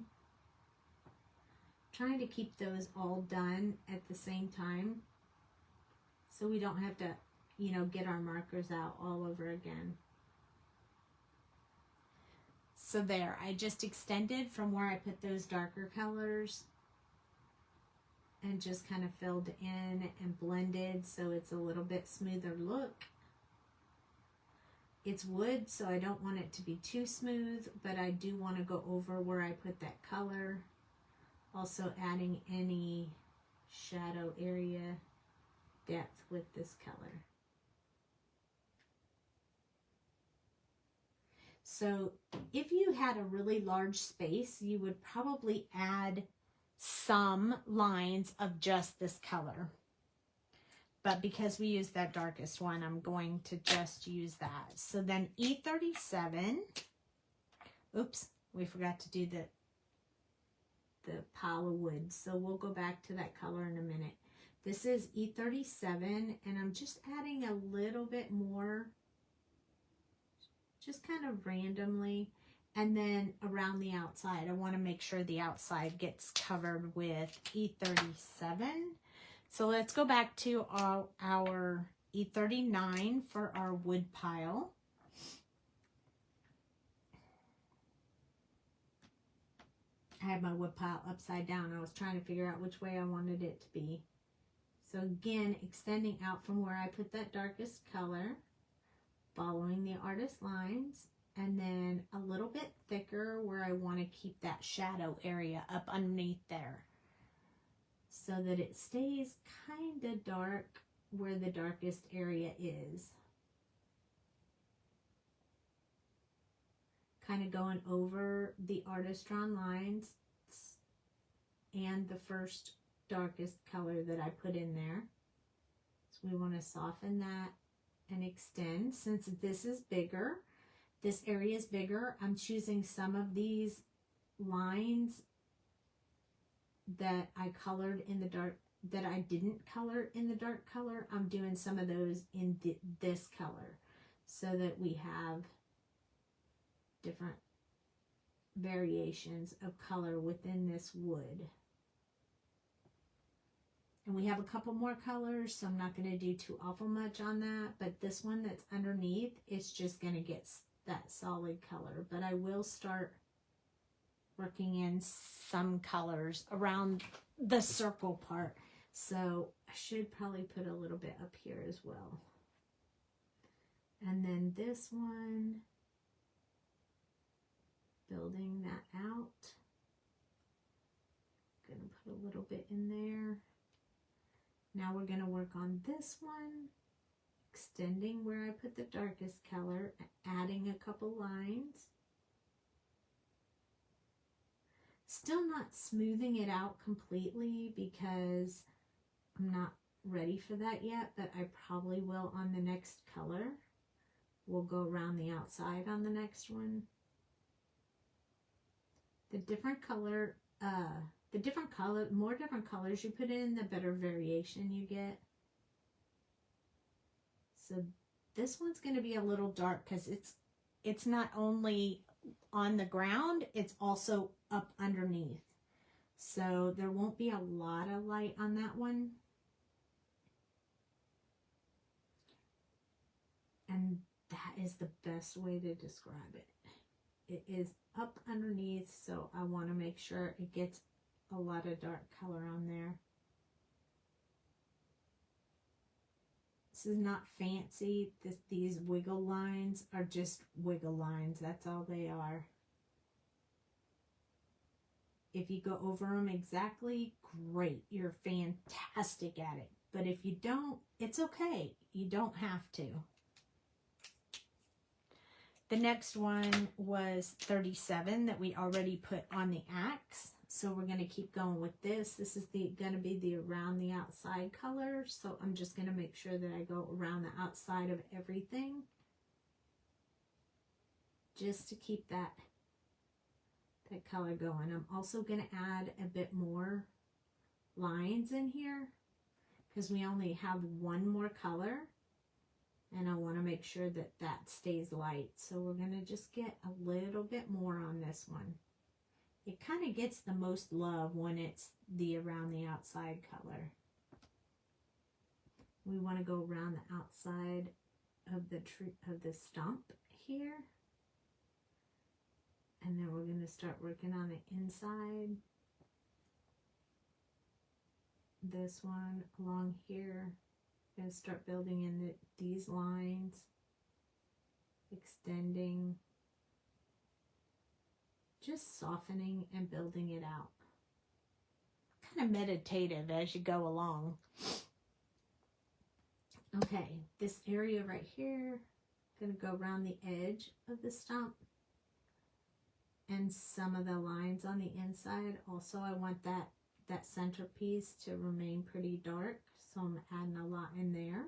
trying to keep those all done at the same time. So we don't have to, get our markers out all over again. So there, I just extended from where I put those darker colors and just kind of filled in and blended so it's a little bit smoother look. It's wood, so I don't want it to be too smooth, but I do want to go over where I put that color also adding any shadow area depth with this color. So if you had a really large space, you would probably add some lines of just this color. But because we use that darkest one, I'm going to just use that. So then E37, oops, we forgot to do the pile of wood. So we'll go back to that color in a minute. This is E37, and I'm just adding a little bit more, just kind of randomly. And then around the outside, I want to make sure the outside gets covered with E37. So let's go back to our E39 for our wood pile. I had my wood pile upside down. I was trying to figure out which way I wanted it to be. So again, extending out from where I put that darkest color, following the artist lines, and then a little bit thicker where I want to keep that shadow area up underneath there, so that it stays kind of dark where the darkest area is. Kind of going over the artist drawn lines and the first darkest color that I put in there. So we want to soften that and extend. Since this is bigger, this area is bigger, I'm choosing some of these lines that I colored in the dark, that I didn't color in the dark color. I'm doing some of those in this color so that we have different variations of color within this wood. And we have a couple more colors, so I'm not going to do too awful much on that. But this one that's underneath, it's just going to get that solid color. But I will start working in some colors around the circle part. So I should probably put a little bit up here as well. And then this one, building that out. Gonna put a little bit in there. Now we're gonna work on this one, extending where I put the darkest color, adding a couple lines. Still not smoothing it out completely because I'm not ready for that yet, but I probably will on the next color. We'll go around the outside on the next one. The more different colors you put in, the better variation you get. So this one's going to be a little dark because it's not only on the ground, it's also up underneath. So there won't be a lot of light on that one. And that is the best way to describe it. It is up underneath, so I want to make sure it gets a lot of dark color on there. This is not fancy. These wiggle lines are just wiggle lines. That's all they are. If you go over them exactly, great. You're fantastic at it. But if you don't, it's okay. You don't have to. The next one was 37 that we already put on the axe. So we're going to keep going with this. This is going to be the around the outside color. So I'm just going to make sure that I go around the outside of everything, just to keep that color going. I'm also going to add a bit more lines in here because we only have one more color. And I want to make sure that that stays light. So we're going to just get a little bit more on this one. It kind of gets the most love when it's the around the outside color. We want to go around the outside of the tree, of the stump here. And then we're going to start working on the inside. This one along here. Going to start building in these lines, extending, just softening and building it out. kind of meditative as you go along. Okay, this area right here, going to go around the edge of the stump and some of the lines on the inside. Also, I want that centerpiece to remain pretty dark, so I'm adding a lot in there.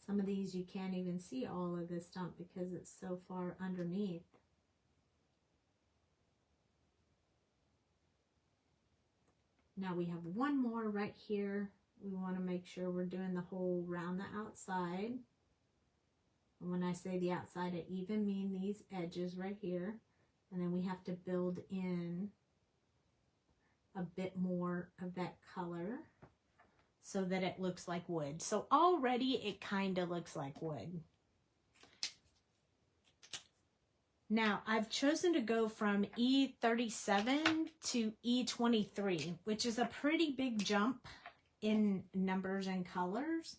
Some of these you can't even see all of the stump because it's so far underneath. Now we have one more right here. We want to make sure we're doing the hole around the outside. And when I say the outside, I even mean these edges right here. And then we have to build in a bit more of that color so that it looks like wood. So already it kind of looks like wood. Now I've chosen to go from E37 to E23, which is a pretty big jump in numbers and colors,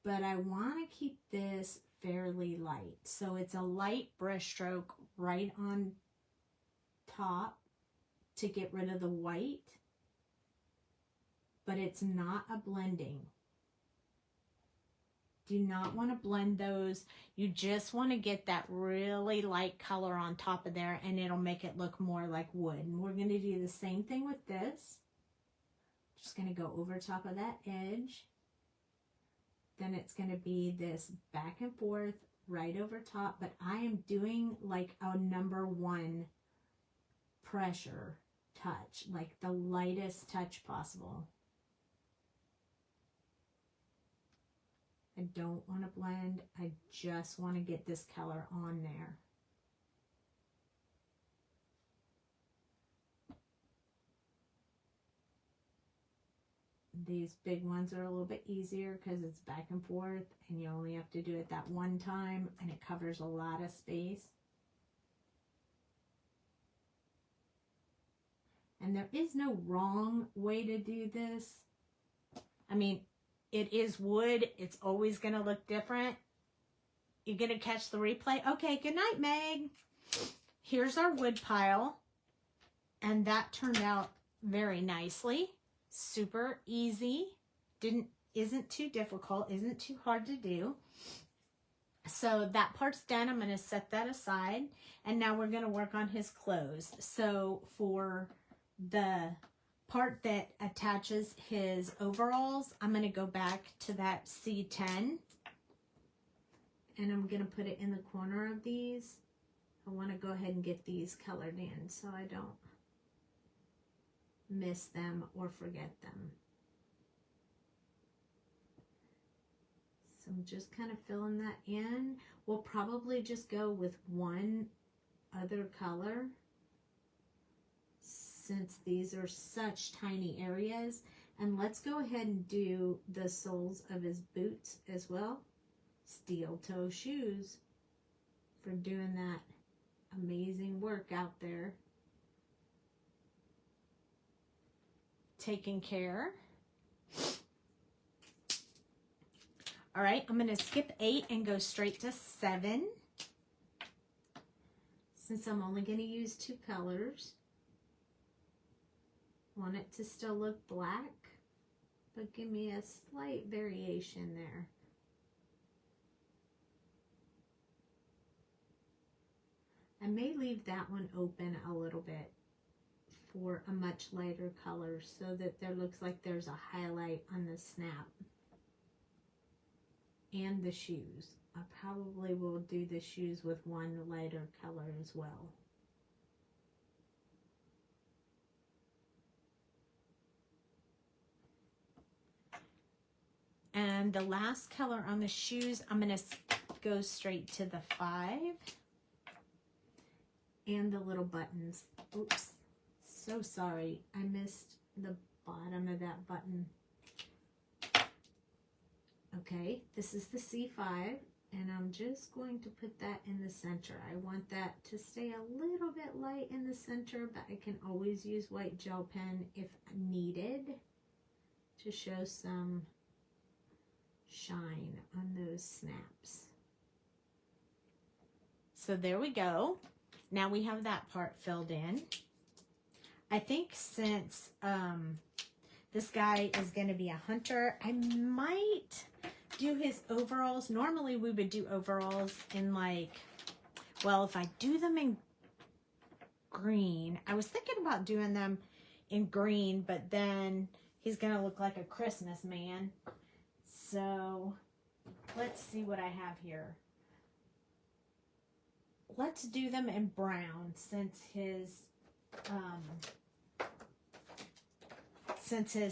but I want to keep this fairly light. So it's a light brush stroke right on top to get rid of the white, but it's not a blending. Do not want to blend those. You just want to get that really light color on top of there, and it'll make it look more like wood. And we're going to do the same thing with this. Just going to go over top of that edge. Then it's going to be this back and forth right over top, but I am doing like a #1 pressure touch, like the lightest touch possible. I don't want to blend. I just want to get this color on there. These big ones are a little bit easier because it's back and forth and you only have to do it that one time and it covers a lot of space. And there is no wrong way to do this. I mean, it is wood. It's always going to look different. You're going to catch the replay. Okay, good night, Meg. Here's our wood pile. And that turned out very nicely. Super easy. Isn't too difficult. Isn't too hard to do. So that part's done. I'm going to set that aside. And now we're going to work on his clothes. So for the part that attaches his overalls, I'm going to go back to that C10 and I'm going to put it in the corner of these. I want to go ahead and get these colored in so I don't miss them or forget them. So I'm just kind of filling that in. We'll probably just go with one other color, since these are such tiny areas. And let's go ahead and do the soles of his boots as well. Steel toe shoes for doing that amazing work out there. Taking care. All right, I'm going to skip 8 and go straight to 7. Since I'm only going to use 2 colors. Want it to still look black, but give me a slight variation there. I may leave that one open a little bit for a much lighter color so that there looks like there's a highlight on the snap. And the shoes. I probably will do the shoes with one lighter color as well. And the last color on the shoes, I'm going to go straight to the 5. And the little buttons. Oops. So sorry. I missed the bottom of that button. Okay, this is the C5. And I'm just going to put that in the center. I want that to stay a little bit light in the center, but I can always use white gel pen if needed to show some shine on those snaps. So there we go. Now we have that part filled in. I think since this guy is going to be a hunter, I might do his overalls. Normally we would do overalls in like, well, if I do them in green, I was thinking about doing them in green, but then he's going to look like a Christmas man. So let's see what I have here. Let's do them in brown since his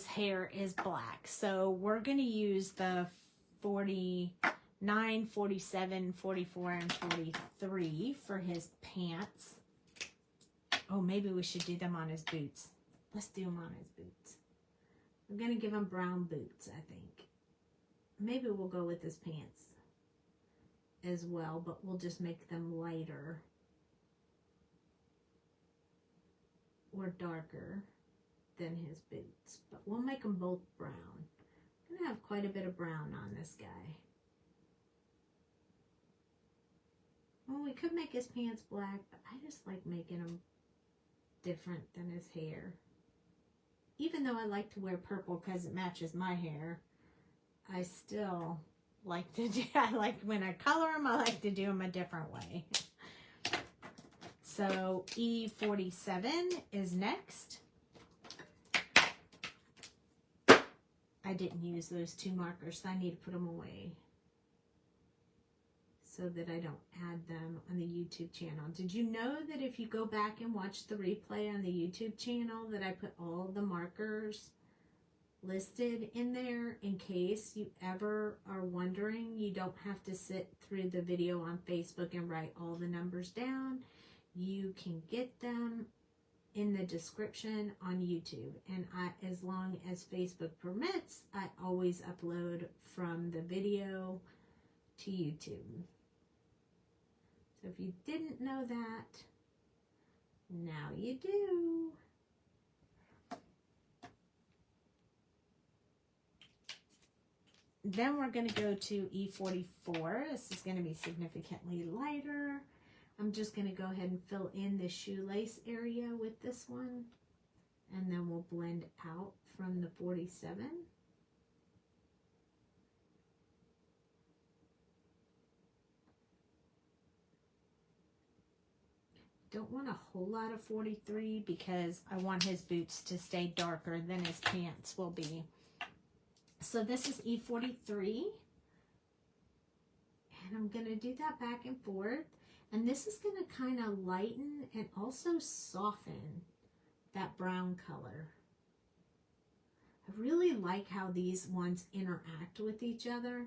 hair is black. So we're going to use the 49, 47, 44, and 43 for his pants. Oh, maybe we should do them on his boots. Let's do them on his boots. I'm going to give him brown boots, I think. Maybe we'll go with his pants as well, but we'll just make them lighter or darker than his boots. But we'll make them both brown. I'm going to have quite a bit of brown on this guy. Well, we could make his pants black, but I just like making them different than his hair. Even though I like to wear purple because it matches my hair, I still like to do, I like when I color them, I like to do them a different way. So E47 is next. I didn't use those two markers, so I need to put them away so that I don't add them on the YouTube channel. Did you know that if you go back and watch the replay on the YouTube channel that I put all the markers listed in there in case you ever are wondering? You don't have to sit through the video on Facebook and write all the numbers down. You can get them in the description on YouTube, and as long as Facebook permits, I always upload from the video to YouTube. So if you didn't know that, now you do. Then we're going to go to E44. This is going to be significantly lighter. I'm just going to go ahead and fill in the shoelace area with this one, and then we'll blend out from the 47. Don't want a whole lot of 43 because I want his boots to stay darker than his pants will be. So this is E43, and I'm going to do that back and forth. And this is going to kind of lighten and also soften that brown color. I really like how these ones interact with each other.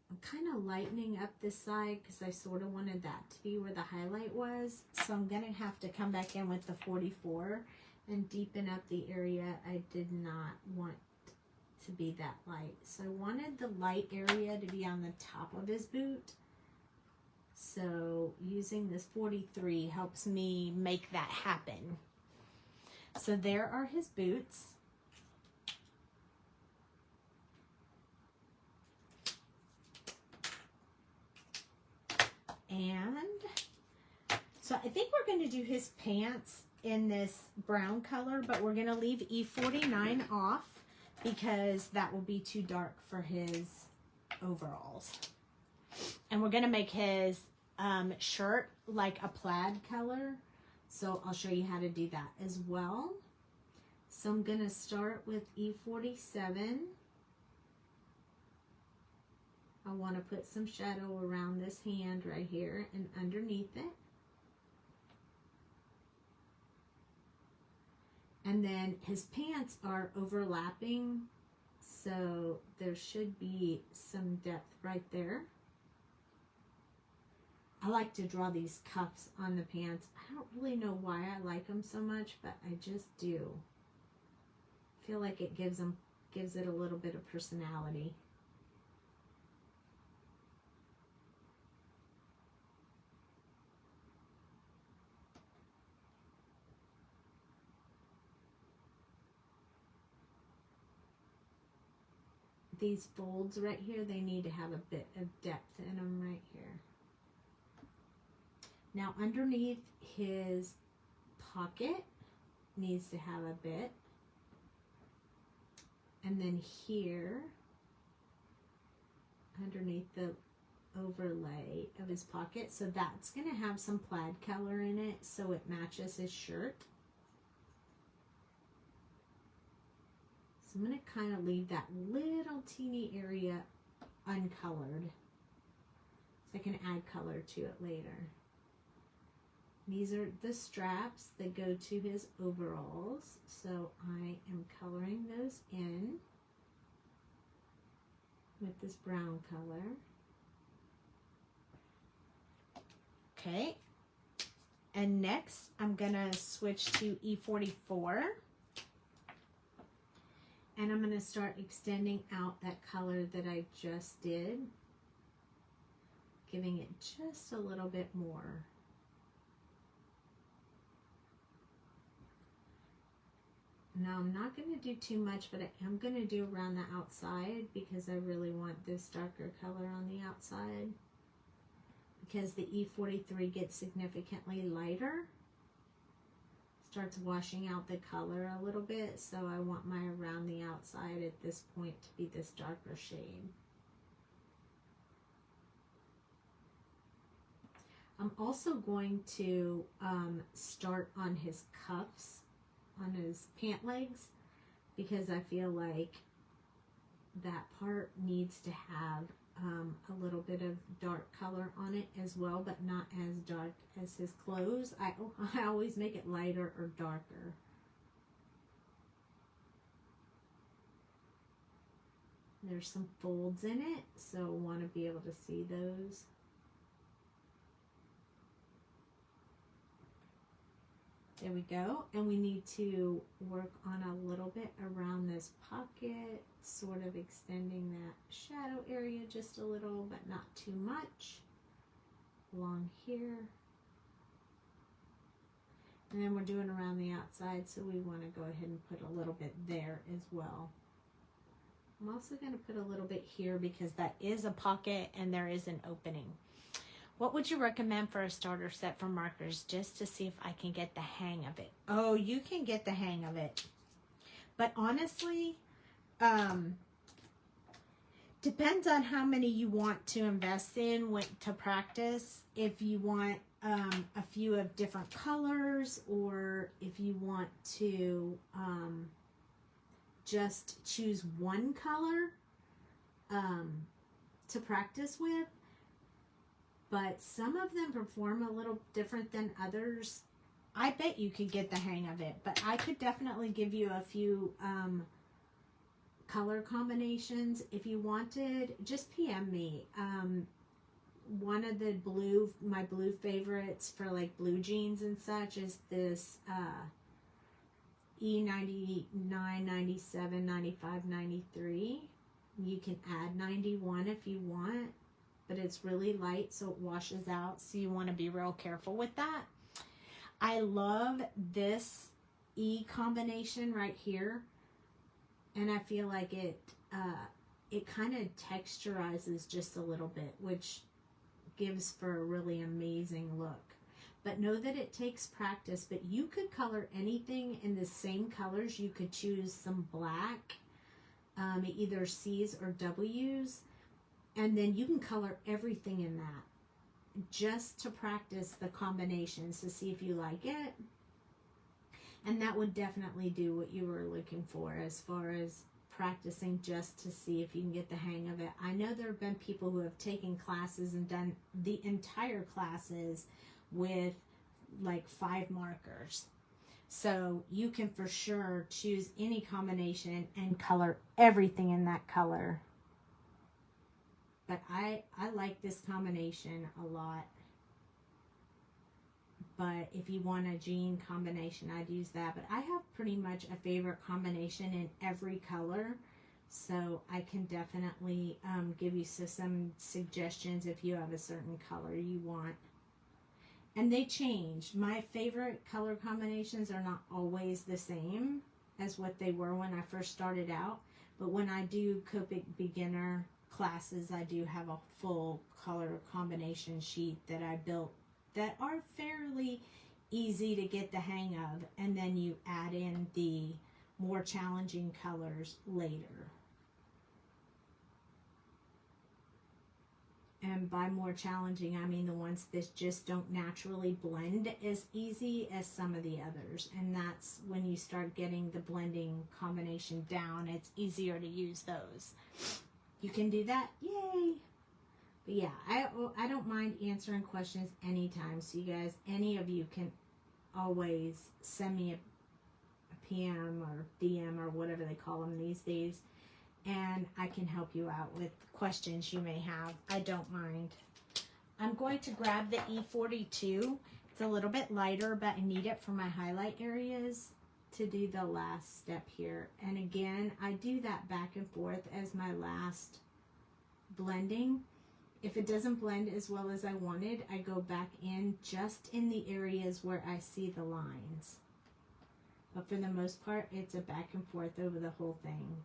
I'm kind of lightening up this side because I sort of wanted that to be where the highlight was. So I'm going to have to come back in with the 44 and deepen up the area I did not want to be that light. So I wanted the light area to be on the top of his boot. So using this 43 helps me make that happen. So there are his boots. And so I think we're going to do his pants in this brown color, but we're going to leave E49 off because that will be too dark for his overalls. And we're going to make his shirt like a plaid color. So I'll show you how to do that as well. So I'm going to start with E47. I want to put some shadow around this hand right here and underneath it. And then his pants are overlapping, so there should be some depth right there. I like to draw these cuffs on the pants. I don't really know why I like them so much, but I just do. I feel like it gives it a little bit of personality. These folds right here, they need to have a bit of depth in them right here. Now underneath his pocket, needs to have a bit. And then here, underneath the overlay of his pocket, so that's going to have some plaid color in it so it matches his shirt. So I'm going to kind of leave that little teeny area uncolored so I can add color to it later. These are the straps that go to his overalls, so I am coloring those in with this brown color. Okay, and next I'm gonna switch to E44, and I'm gonna start extending out that color that I just did, giving it just a little bit more. Now I'm not going to do too much, but I am going to do around the outside because I really want this darker color on the outside, because the E43 gets significantly lighter, starts washing out the color a little bit, so I want my around the outside at this point to be this darker shade. I'm also going to start on his cuffs, on his pant legs, because I feel like that part needs to have a little bit of dark color on it as well, but not as dark as his clothes. I always make it lighter or darker. There's some folds in it, so I want to be able to see those. There we go, and we need to work on a little bit around this pocket, sort of extending that shadow area just a little, but not too much, along here. And then we're doing around the outside, so we want to go ahead and put a little bit there as well. I'm also going to put a little bit here because that is a pocket and there is an opening. What would you recommend for a starter set for markers, just to see if I can get the hang of it? Oh, you can get the hang of it. But honestly, depends on how many you want to invest in to practice. If you want a few of different colors, or if you want to just choose one color to practice with. But some of them perform a little different than others. I bet you could get the hang of it, but I could definitely give you a few color combinations. If you wanted, just PM me. One of the my blue favorites for like blue jeans and such is this E99, 97, 95, 93. You can add 91 if you want, but it's really light, so it washes out, so you want to be real careful with that. I love this E combination right here, and I feel like it kind of texturizes just a little bit, which gives for a really amazing look. But know that it takes practice, but you could color anything in the same colors. You could choose some black, either C's or W's, and then you can color everything in that just to practice the combinations to see if you like it. And that would definitely do what you were looking for as far as practicing, just to see if you can get the hang of it. I know there have been people who have taken classes and done the entire classes with like 5 markers. So you can for sure choose any combination and color everything in that color. But I like this combination a lot. But if you want a jean combination, I'd use that. But I have pretty much a favorite combination in every color. So I can definitely give you some suggestions if you have a certain color you want. And they change. My favorite color combinations are not always the same as what they were when I first started out. But when I do Copic beginner classes, I do have a full color combination sheet that I built that are fairly easy to get the hang of, and then you add in the more challenging colors later. And by more challenging, I mean the ones that just don't naturally blend as easy as some of the others. And that's when you start getting the blending combination down, it's easier to use those. You can do that, yay! But yeah, I don't mind answering questions anytime. So you guys, any of you can always send me a PM or DM or whatever they call them these days, and I can help you out with questions you may have. I don't mind. I'm going to grab the E42. It's a little bit lighter, but I need it for my highlight areas to do the last step here. And again, I do that back and forth as my last blending. If it doesn't blend as well as I wanted, I go back in just in the areas where I see the lines. But for the most part, it's a back and forth over the whole thing.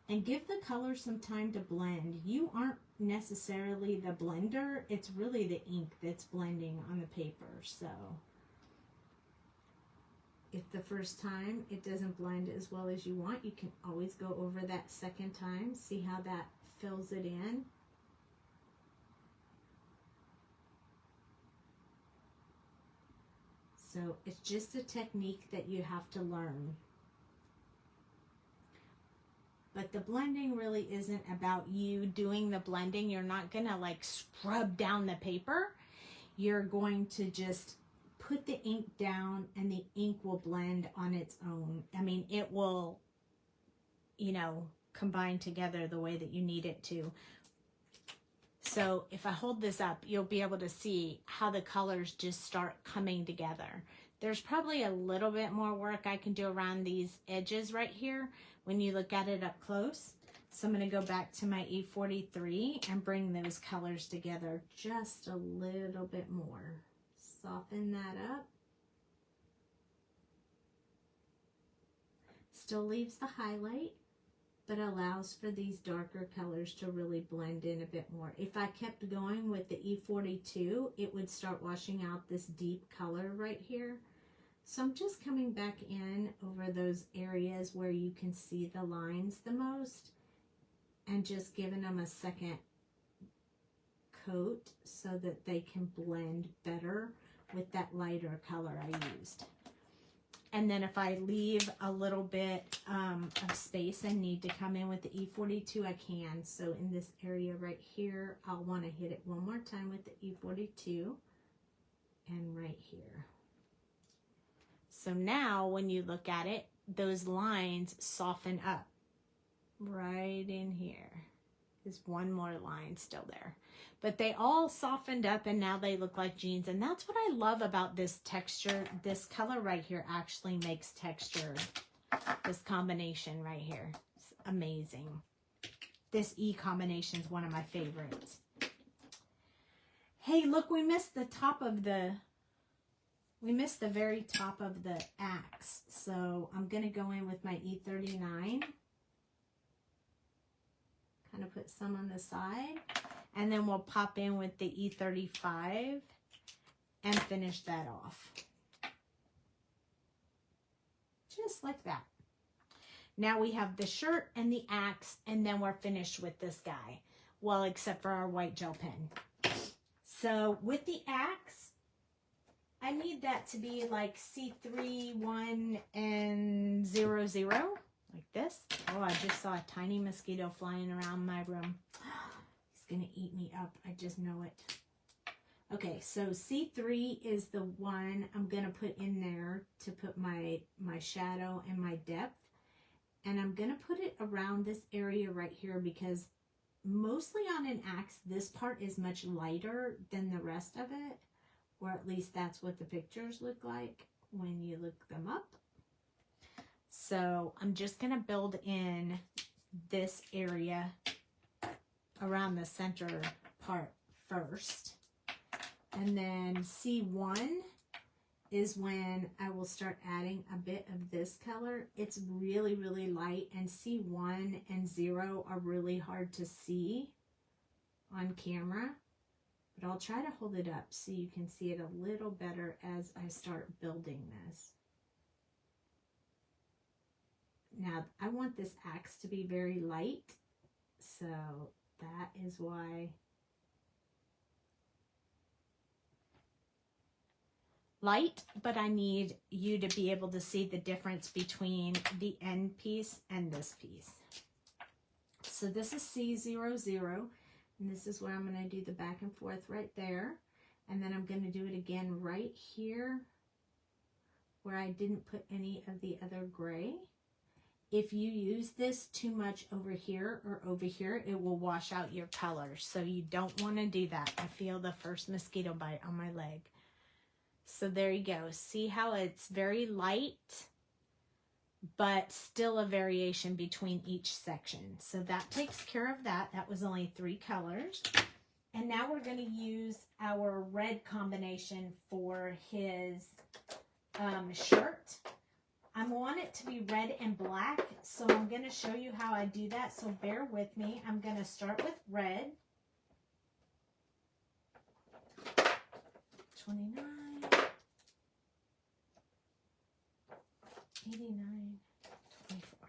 And give the color some time to blend. You aren't necessarily the blender, it's really the ink that's blending on the paper. So if the first time it doesn't blend as well as you want, you can always go over that second time, see how that fills it in. So it's just a technique that you have to learn. But the blending really isn't about you doing the blending. You're not gonna like scrub down the paper. You're going to just put the ink down and the ink will blend on its own. I mean, it will, you know, combine together the way that you need it to. So if I hold this up, you'll be able to see how the colors just start coming together. There's probably a little bit more work I can do around these edges right here when you look at it up close. So I'm going to go back to my E43 and bring those colors together just a little bit more. Soften that up. Still leaves the highlight, but allows for these darker colors to really blend in a bit more. If I kept going with the E42, it would start washing out this deep color right here. So I'm just coming back in over those areas where you can see the lines the most and just giving them a second coat so that they can blend better with that lighter color I used. And then if I leave a little bit of space and need to come in with the E42, I can. So in this area right here, I'll want to hit it one more time with the E42 and right here. So now when you look at it, those lines soften up. Right in here is one more line still there. But they all softened up and now they look like jeans. And that's what I love about this texture. This color right here actually makes texture. This combination right here. It's amazing. This E combination is one of my favorites. Hey, look, we missed the top of the... We missed the very top of the axe. So I'm going to go in with my E39. Kind of put some on the side. And then we'll pop in with the E35 and finish that off. Just like that. Now we have the shirt and the axe, and then we're finished with this guy. Well, except for our white gel pen. So with the axe, I need that to be like C3, 1, and 0, 0. Like this. Oh, I just saw a tiny mosquito flying around my room. He's going to eat me up. I just know it. Okay, so C3 is the one I'm going to put in there to put my shadow and my depth. And I'm going to put it around this area right here because mostly on an axe, this part is much lighter than the rest of it. Or at least that's what the pictures look like when you look them up. So I'm just going to build in this area around the center part first. And then C1 is when I will start adding a bit of this color. It's really, really light, and C1 and 0 are really hard to see on camera. But I'll try to hold it up so you can see it a little better as I start building this. Now, I want this axe to be very light, so that is why. Light, but I need you to be able to see the difference between the end piece and this piece. So this is C00, and this is where I'm going to do the back and forth right there. And then I'm going to do it again right here where I didn't put any of the other gray. If you use this too much over here or over here, it will wash out your colors. So you don't want to do that. I feel the first mosquito bite on my leg. So there you go. See how it's very light, but still a variation between each section. So that takes care of that. That was only 3 colors. And now we're going to use our red combination for his shirt. I want it to be red and black, so I'm going to show you how I do that, so bear with me. I'm going to start with red. 29, 89, 24.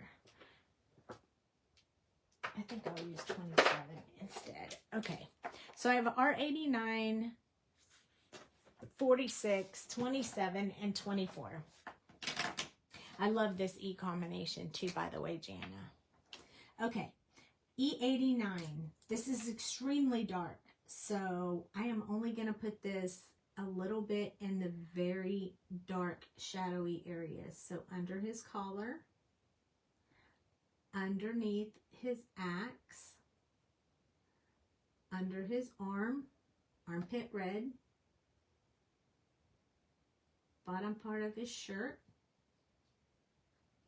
I think I'll use 27 instead. Okay, so I have R89, 46, 27, and 24. I love this E combination too, by the way, Jana. Okay, E89. This is extremely dark, so I am only going to put this a little bit in the very dark, shadowy areas. So under his collar, underneath his axe, under his arm, armpit red, bottom part of his shirt,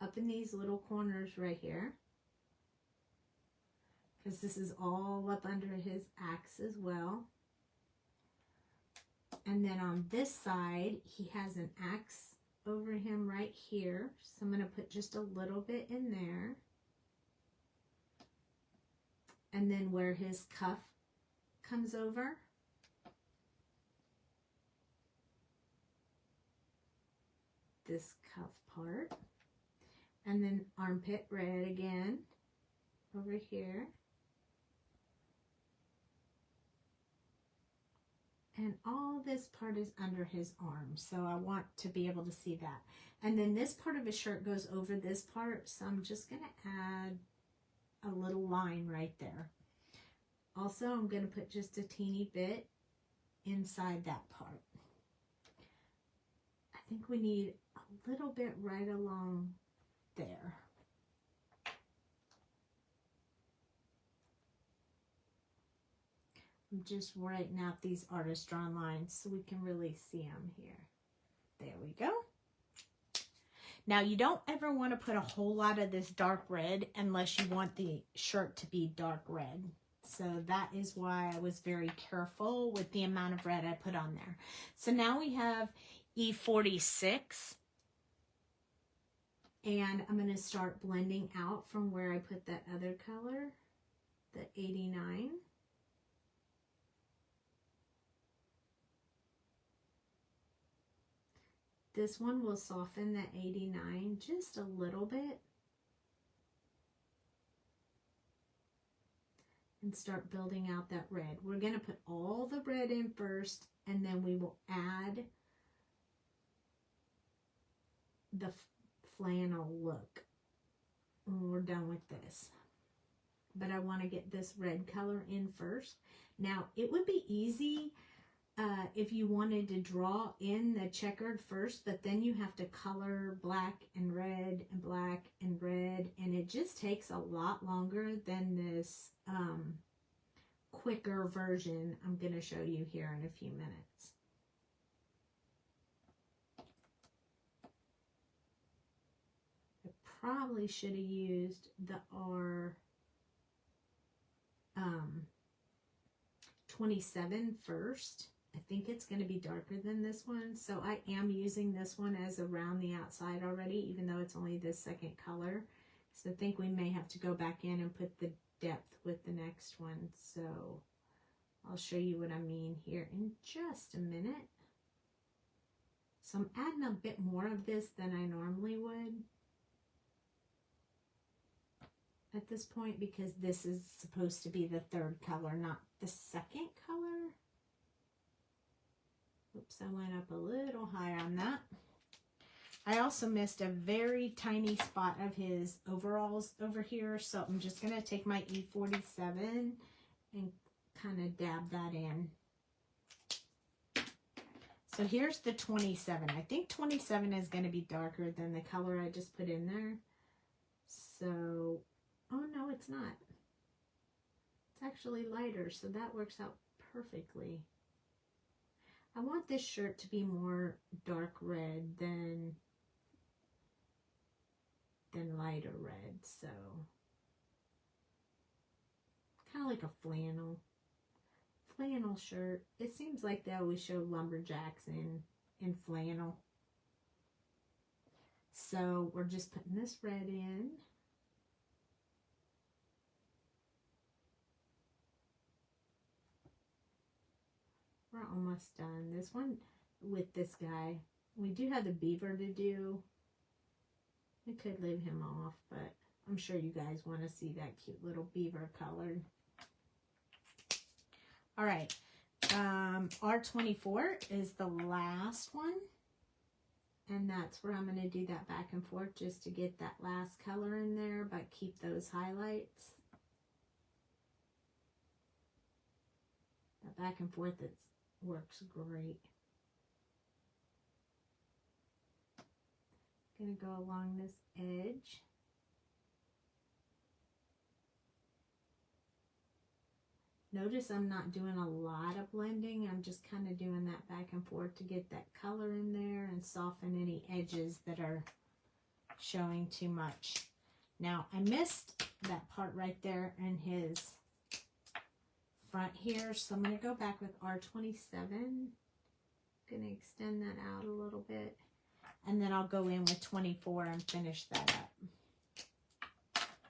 up in these little corners right here, because this is all up under his axe as well. And then on this side, he has an axe over him right here. So I'm going to put just a little bit in there. And then where his cuff comes over, this cuff part. And then armpit red again over here. And all this part is under his arm, so I want to be able to see that. And then this part of his shirt goes over this part, so I'm just going to add a little line right there. Also, I'm going to put just a teeny bit inside that part. I think we need a little bit right along there. I'm just writing out these artist drawn lines so we can really see them here. There we go. Now you don't ever want to put a whole lot of this dark red unless you want the shirt to be dark red. So that is why I was very careful with the amount of red I put on there. So now we have E46. And I'm going to start blending out from where I put that other color, the 89. This one will soften that 89 just a little bit. And start building out that red. We're going to put all the red in first, and then we will add the flannel look when we're done with this. But I want to get this red color in first. Now, it would be easy if you wanted to draw in the checkered first, but then you have to color black and red and black and red, and it just takes a lot longer than this quicker version I'm going to show you here in a few minutes. I probably should have used the R27 first. I think it's going to be darker than this one, so I am using this one as around the outside already, even though it's only this second color. So I think we may have to go back in and put the depth with the next one. So I'll show you what I mean here. just a minute. So I'm adding a bit more of this than I normally would at this point, because this is supposed to be the third color, not the second color. Oops, I went up a little high on that. I also missed a very tiny spot of his overalls over here, so I'm just going to take my E47 and kind of dab that in. So here's the 27. I think 27 is going to be darker than the color I just put in there. So, oh no, it's not. It's actually lighter, so that works out perfectly. I want this shirt to be more dark red than lighter red, so kind of like a flannel shirt. It seems like they always show lumberjacks in flannel. So we're just putting this red in. We're almost done. This one with this guy, we do have the beaver to do. We could leave him off, but I'm sure you guys want to see that cute little beaver colored. All right, R24 is the last one, and that's where I'm going to do that back and forth just to get that last color in there, but keep those highlights. That back and forth, it works great. Going to go along this edge. Notice I'm not doing a lot of blending. I'm just kind of doing that back and forth to get that color in there and soften any edges that are showing too much. Now, I missed that part right there in his front here, so I'm going to go back with R27. Going to extend that out a little bit. And then I'll go in with 24 and finish that up.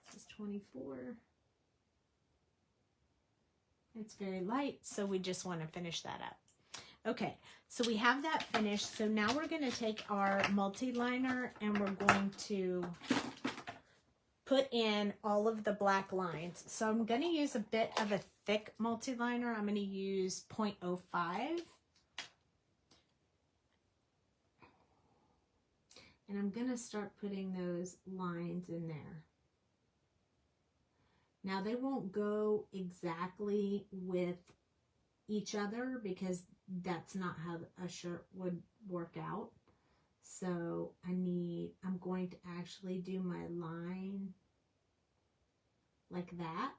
This is 24. It's very light, so we just want to finish that up. Okay, so we have that finished. So now we're going to take our multi-liner and we're going to put in all of the black lines. So I'm going to use a bit of a thick multi-liner. I'm going to use 0.05. And I'm going to start putting those lines in there. Now they won't go exactly with each other because that's not how a shirt would work out. So I'm going to actually do my line like that,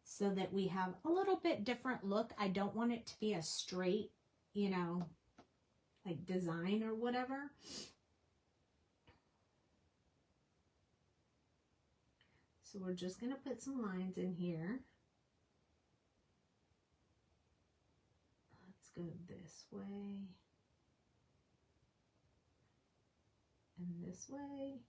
so that we have a little bit different look. I don't want it to be a straight, you know, like design or whatever. So we're just going to put some lines in here. Let's go this way and this way.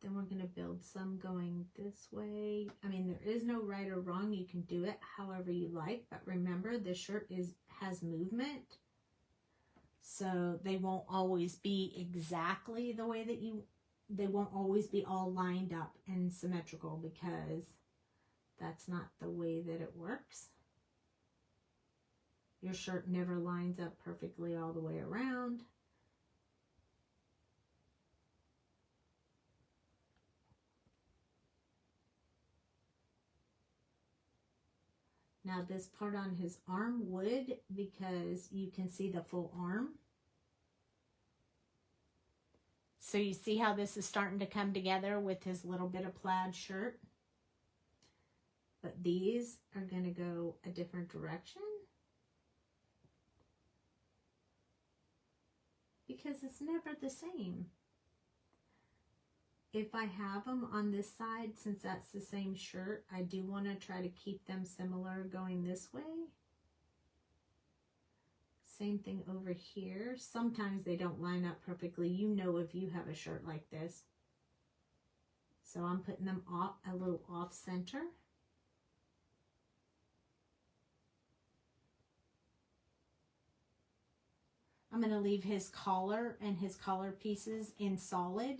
Then we're going to build some going this way. I mean, there is no right or wrong. You can do it however you like, but remember the shirt has movement. So they won't always be exactly the way that they won't always be all lined up and symmetrical, because that's not the way that it works. Your shirt never lines up perfectly all the way around. Now this part on his arm would, because you can see the full arm. So you see how this is starting to come together with his little bit of plaid shirt. But these are going to go a different direction, because it's never the same. If I have them on this side, since that's the same shirt, I do want to try to keep them similar going this way. Same thing over here. Sometimes they don't line up perfectly. You know if you have a shirt like this. So I'm putting them off, a little off center. I'm going to leave his collar and his collar pieces in solid.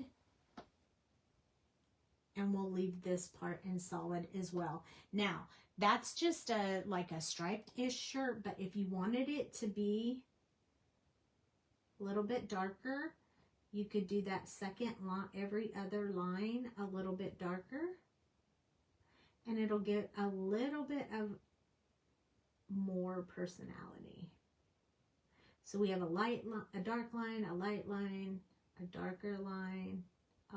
And we'll leave this part in solid as well. Now, that's just like a striped-ish shirt, but if you wanted it to be a little bit darker, you could do that second line, every other line a little bit darker. And it'll give a little bit of more personality. So we have a dark line, a light line, a darker line,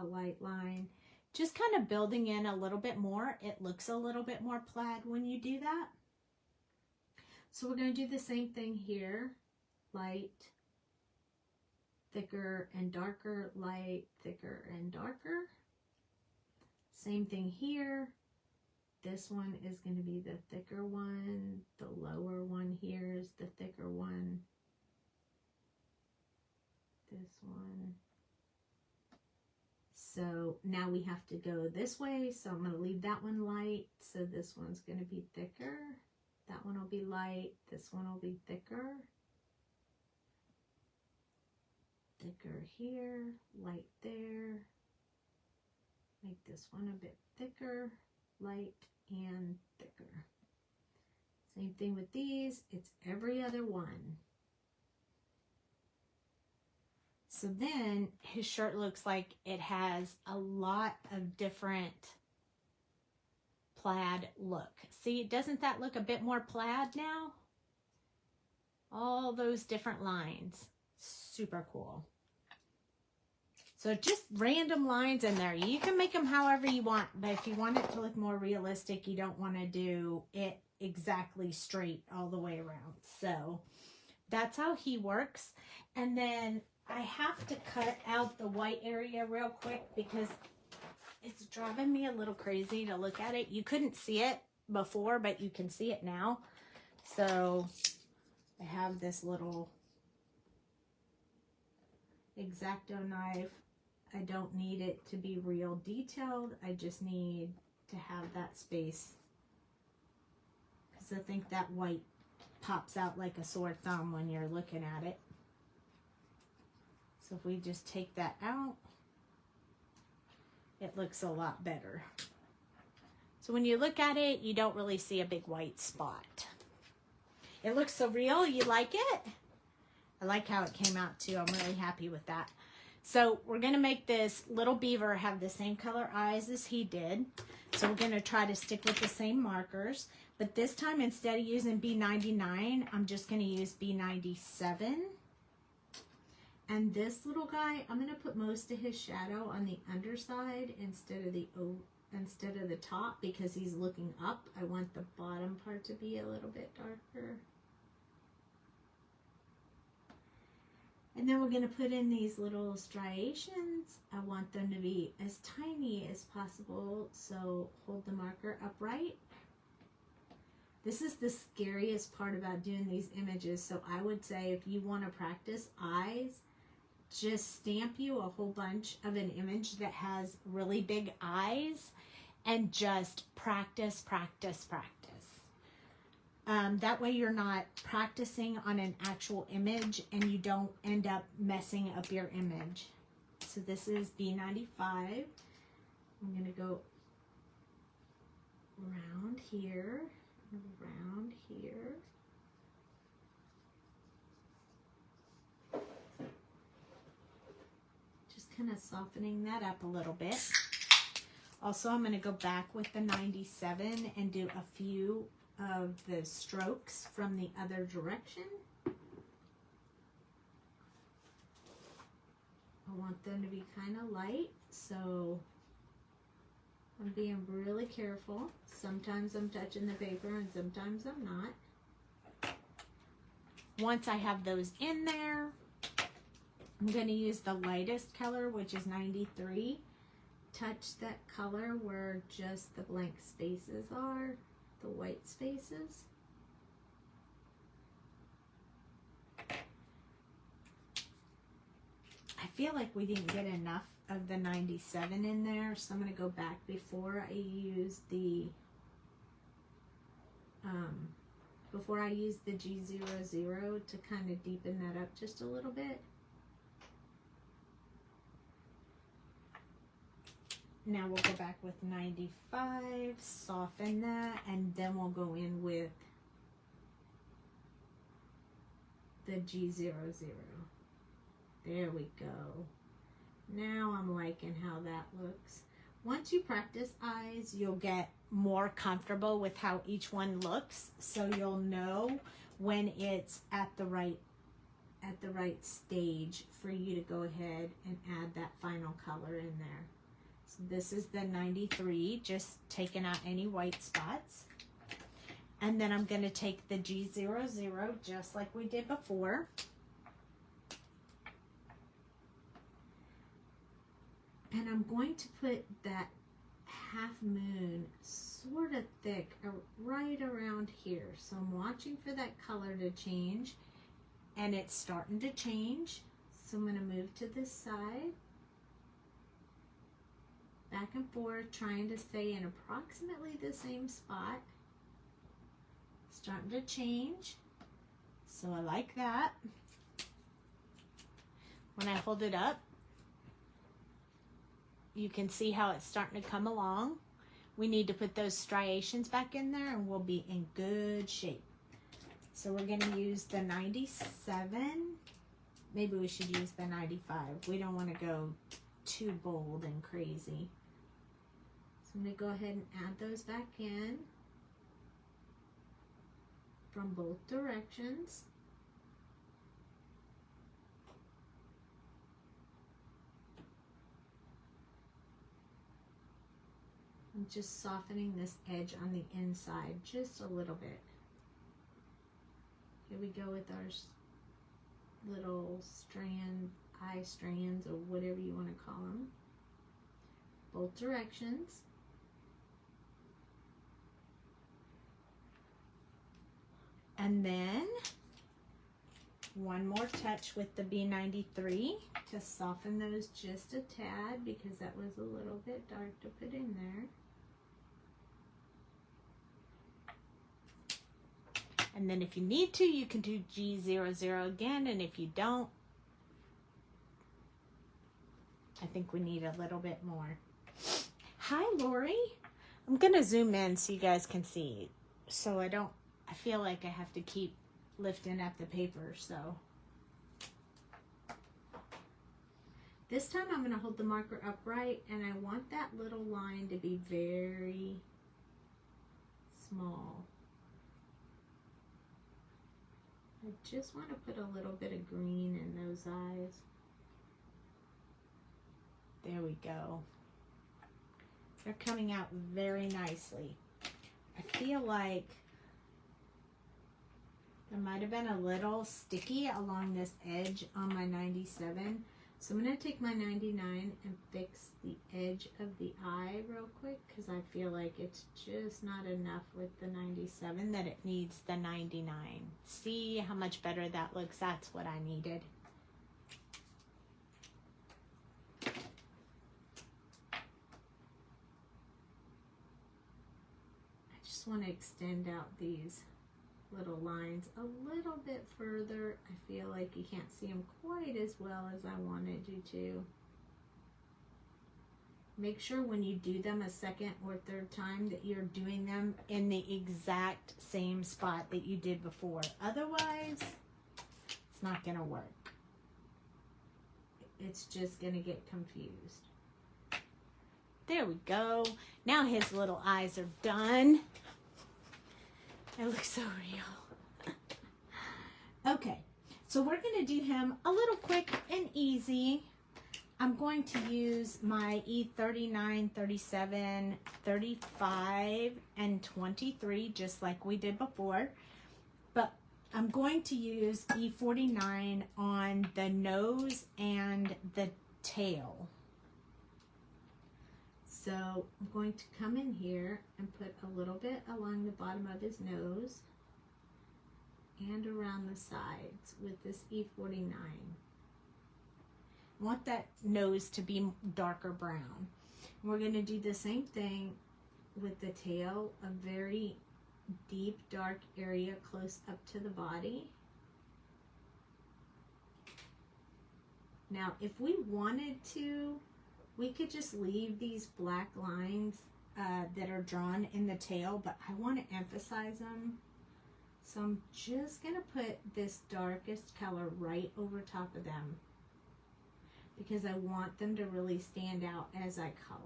a light line. Just kind of building in a little bit more. It looks a little bit more plaid when you do that. So we're going to do the same thing here. Light, thicker and darker, light, thicker and darker. Same thing here. This one is going to be the thicker one. The lower one here is the thicker one. This one. So now we have to go this way. So I'm going to leave that one light. So this one's going to be thicker. That one will be light. This one will be thicker. Thicker here, light there. Make this one a bit thicker, light and thicker. Same thing with these. It's every other one. So then his shirt looks like it has a lot of different plaid look. See, doesn't that look a bit more plaid now? All those different lines. Super cool. So just random lines in there. You can make them however you want, but if you want it to look more realistic, you don't want to do it exactly straight all the way around. So that's how he works. And then I have to cut out the white area real quick because it's driving me a little crazy to look at it. You couldn't see it before, but you can see it now. So I have this little X-Acto knife. I don't need it to be real detailed. I just need to have that space because I think that white pops out like a sore thumb when you're looking at it. So if we just take that out, it looks a lot better. So when you look at it, you don't really see a big white spot. It looks so real. You like it? I like how it came out too. I'm really happy with that. So we're going to make this little beaver have the same color eyes as he did. So we're going to try to stick with the same markers. But this time, instead of using B99, I'm just going to use B97. And this little guy, I'm going to put most of his shadow on the underside instead of the top because he's looking up. I want the bottom part to be a little bit darker. And then we're going to put in these little striations. I want them to be as tiny as possible, so hold the marker upright. This is the scariest part about doing these images, so I would say if you want to practice eyes, just stamp you a whole bunch of an image that has really big eyes and just practice, practice, practice. That way you're not practicing on an actual image and you don't end up messing up your image. So this is B95. I'm going to go around here, around here. Just kind of softening that up a little bit. Also, I'm going to go back with the 97 and do a few of the strokes from the other direction. I want them to be kind of light, so I'm being really careful. Sometimes I'm touching the paper and sometimes I'm not. Once I have those in there, I'm going to use the lightest color, which is 93. Touch that color where just the blank spaces are. The white spaces. I feel like we didn't get enough of the 97 in there, so I'm going to go back before I use the before I use the G00 to kind of deepen that up just a little bit. Now we'll go back with 95, soften that, and then we'll go in with the G00. There we go. Now I'm liking how that looks. Once you practice eyes, you'll get more comfortable with how each one looks, so you'll know when it's at the right stage for you to go ahead and add that final color in there. So this is the 93, just taking out any white spots. And then I'm going to take the G00 just like we did before. And I'm going to put that half moon sort of thick right around here. So I'm watching for that color to change, and it's starting to change. So I'm going to move to this side, back and forth, trying to stay in approximately the same spot. Starting to change. So I like that. When I hold it up, you can see how it's starting to come along. We need to put those striations back in there and we'll be in good shape. So we're going to use the 97. Maybe we should use the 95. We don't want to go too bold and crazy. So I'm going to go ahead and add those back in from both directions. I'm just softening this edge on the inside just a little bit. Here we go with our little strand, eye strands, or whatever you want to call them. Both directions. And then one more touch with the B93 to soften those just a tad, because that was a little bit dark to put in there. And then if you need to, you can do G00 again, and if you don't, I think we need a little bit more. Hi, Lori. I'm going to zoom in so you guys can see, so I feel like I have to keep lifting up the paper. So this time I'm going to hold the marker upright, and I want that little line to be very small. I just want to put a little bit of green in those eyes. There we go. They're coming out very nicely. I feel like there might have been a little sticky along this edge on my 97. So I'm going to take my 99 and fix the edge of the eye real quick, because I feel like it's just not enough with the 97 that it needs the 99. See how much better that looks? That's what I needed. I just want to extend out these little lines a little bit further. I feel like you can't see them quite as well as I wanted you to. Make sure when you do them a second or third time that you're doing them in the exact same spot that you did before. Otherwise, it's not going to work. It's just going to get confused. There we go. Now his little eyes are done. It looks so real. Okay, so we're going to do him a little quick and easy. I'm going to use my E39, 37, 35, and 23, just like we did before. But I'm going to use E49 on the nose and the tail. So I'm going to come in here and put a little bit along the bottom of his nose and around the sides with this E49. I want that nose to be darker brown. We're going to do the same thing with the tail, a very deep dark area close up to the body. Now, if we wanted to, we could just leave these black lines that are drawn in the tail, but I want to emphasize them. So I'm just going to put this darkest color right over top of them because I want them to really stand out as I color.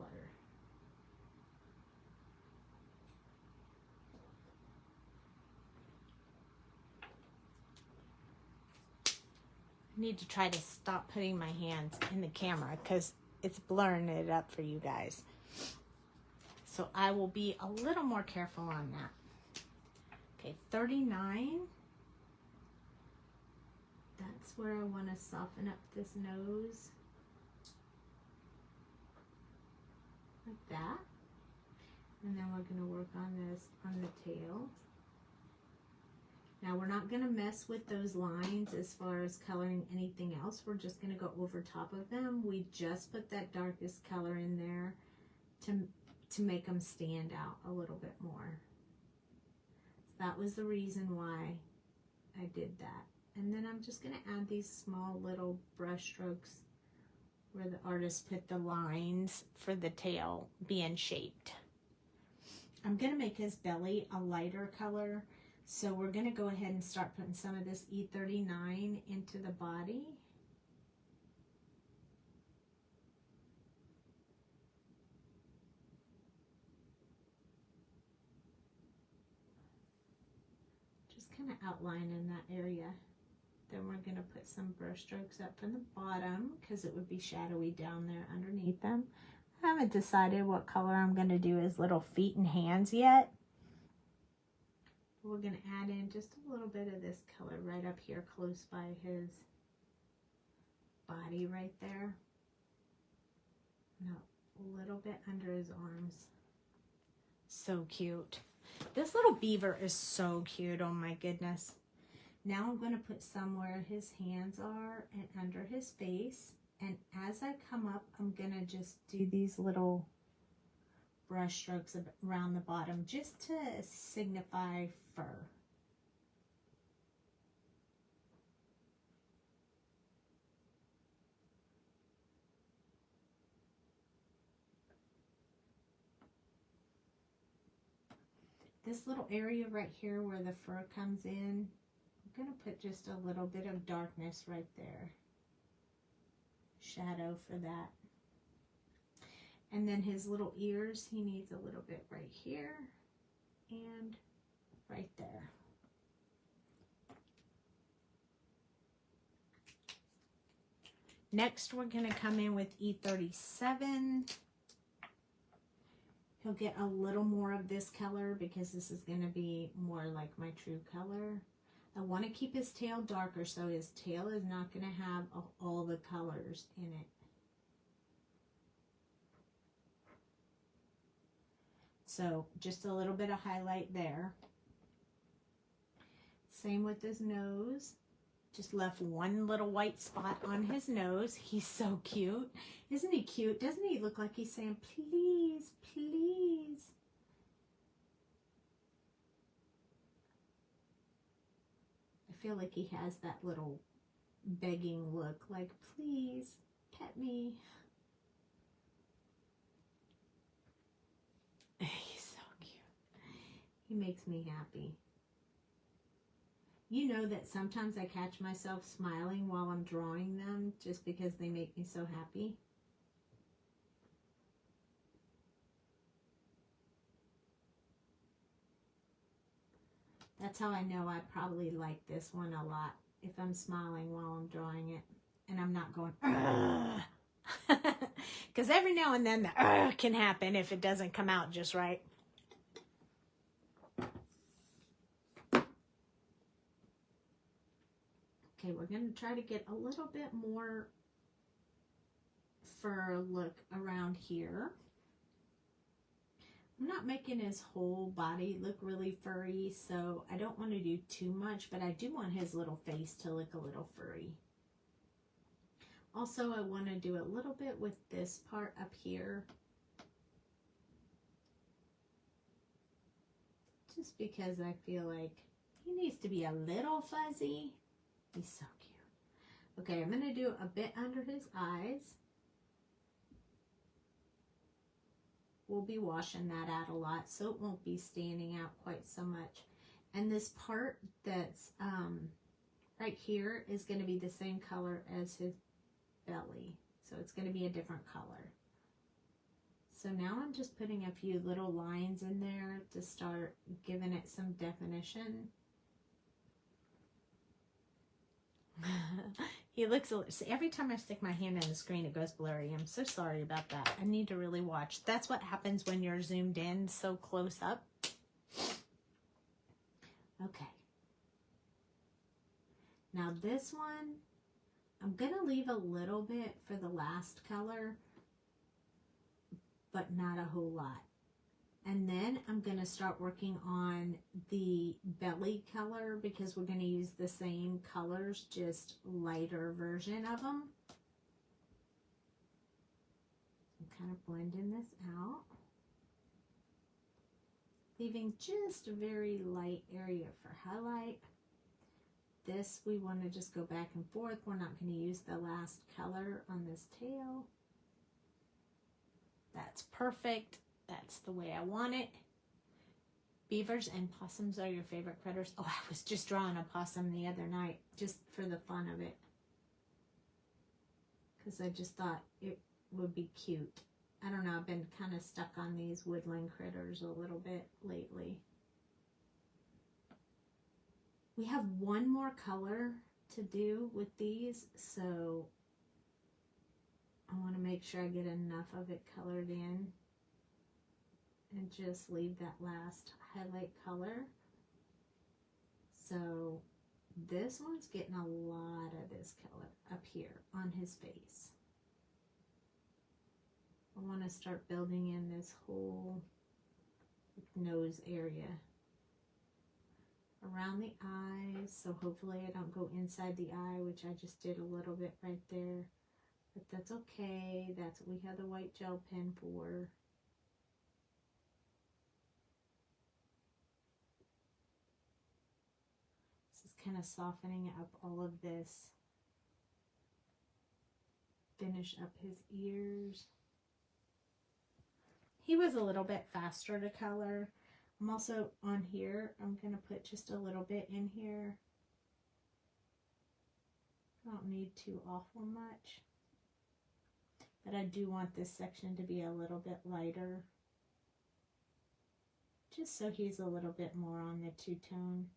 I need to try to stop putting my hands in the camera because it's blurring it up for you guys. So I will be a little more careful on that. Okay, 39. That's where I want to soften up this nose. Like that. And then we're going to work on this on the tail. Now we're not going to mess with those lines as far as coloring anything else. We're just going to go over top of them. We just put that darkest color in there to make them stand out a little bit more. So that was the reason why I did that. And then I'm just going to add these small little brush strokes where the artist put the lines for the tail being shaped. I'm going to make his belly a lighter color. So we're going to go ahead and start putting some of this E39 into the body. Just kind of outlining that area. Then we're going to put some brush strokes up from the bottom because it would be shadowy down there underneath them. I haven't decided what color I'm going to do his little feet and hands yet. We're going to add in just a little bit of this color right up here close by his body right there. No, a little bit under his arms. So cute. This little beaver is so cute. Oh my goodness. Now I'm going to put somewhere his hands are and under his face. And as I come up, I'm going to just do these little brush strokes around the bottom just to signify fur. This little area right here where the fur comes in, I'm going to put just a little bit of darkness right there. Shadow for that. And then his little ears, he needs a little bit right here and right there. Next, we're going to come in with E37. He'll get a little more of this color because this is going to be more like my true color. I want to keep his tail darker so his tail is not going to have all the colors in it. So just a little bit of highlight there. Same with his nose. Just left one little white spot on his nose. He's so cute. Isn't he cute? Doesn't he look like he's saying, please, please? I feel like he has that little begging look, like, please, pet me. He's so cute. He makes me happy. You know that sometimes I catch myself smiling while I'm drawing them just because they make me so happy. That's how I know I probably like this one a lot, if I'm smiling while I'm drawing it and I'm not going, because every now and then the can happen if it doesn't come out just right. Okay, we're going to try to get a little bit more fur look around here. I'm not making his whole body look really furry, so I don't want to do too much, but I do want his little face to look a little furry. Also, I want to do a little bit with this part up here just because I feel like he needs to be a little fuzzy. He's so cute. Okay, I'm going to do a bit under his eyes. We'll be washing that out a lot, so it won't be standing out quite so much. And this part that's right here is going to be the same color as his belly. So it's going to be a different color. So now I'm just putting a few little lines in there to start giving it some definition. He looks a little, every time I stick my hand in the screen it goes blurry. I'm so sorry about that. I need to really watch. That's what happens when you're zoomed in so close up. Okay. Now this one, I'm going to leave a little bit for the last color, but not a whole lot. And then I'm going to start working on the belly color because we're going to use the same colors, just lighter version of them. I'm kind of blending this out. Leaving just a very light area for highlight. This, we want to just go back and forth. We're not going to use the last color on this tail. That's perfect. That's the way I want it. Beavers and possums are your favorite critters. Oh, I was just drawing a possum the other night just for the fun of it. Because I just thought it would be cute. I don't know, I've been kind of stuck on these woodland critters a little bit lately. We have one more color to do with these, so I want to make sure I get enough of it colored in and just leave that last highlight color. So this one's getting a lot of this color up here on his face. I want to start building in this whole nose area around the eyes, so hopefully I don't go inside the eye, which I just did a little bit right there, but that's okay. That's what we have the white gel pen for. This is kind of softening up all of this. Finish up his ears. He was a little bit faster to color. I'm also on here, I'm going to put just a little bit in here. I don't need too awful much. But I do want this section to be a little bit lighter. Just so he's a little bit more on the two-tone.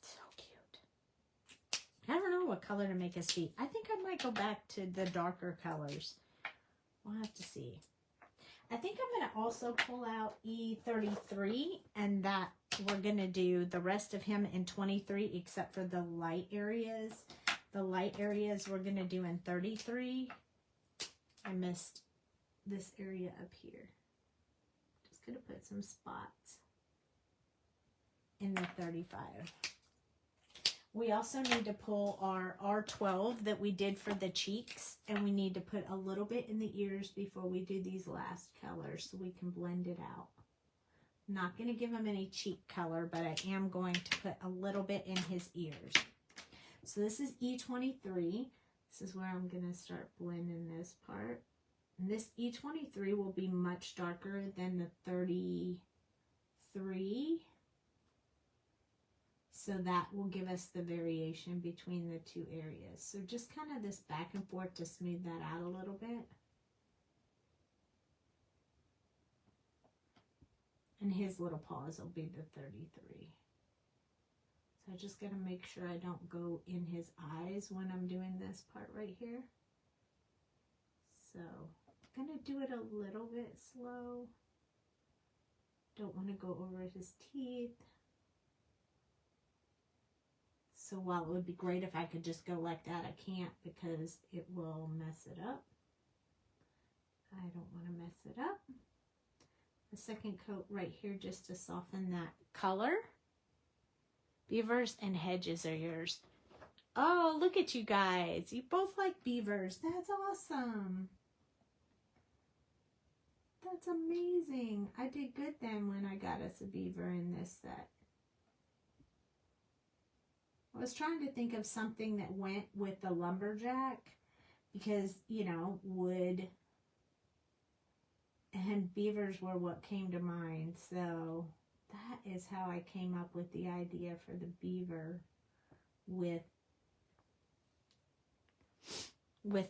So cute. I don't know what color to make his feet. I think I might go back to the darker colors. We'll have to see. I think I'm going to also pull out E33, and that we're going to do the rest of him in 23 except for the light areas. The light areas we're going to do in 33. I missed this area up here. Just going to put some spots in the 35. We also need to pull our R12 that we did for the cheeks, and we need to put a little bit in the ears before we do these last colors so we can blend it out. I'm not going to give him any cheek color, but I am going to put a little bit in his ears. So this is E23. This is where I'm going to start blending this part. And this E23 will be much darker than the 33. So that will give us the variation between the two areas. So just kind of this back and forth to smooth that out a little bit. And his little paws will be the 33. So I just got to make sure I don't go in his eyes when I'm doing this part right here. So I'm going to do it a little bit slow. Don't want to go over his teeth. So while it would be great if I could just go like that, I can't because it will mess it up. I don't want to mess it up. The second coat right here just to soften that color. Beavers and hedges are yours. Oh, look at you guys. You both like beavers. That's awesome. That's amazing. I did good then when I got us a beaver in this set. I was trying to think of something that went with the lumberjack because, you know, wood and beavers were what came to mind. So that is how I came up with the idea for the beaver with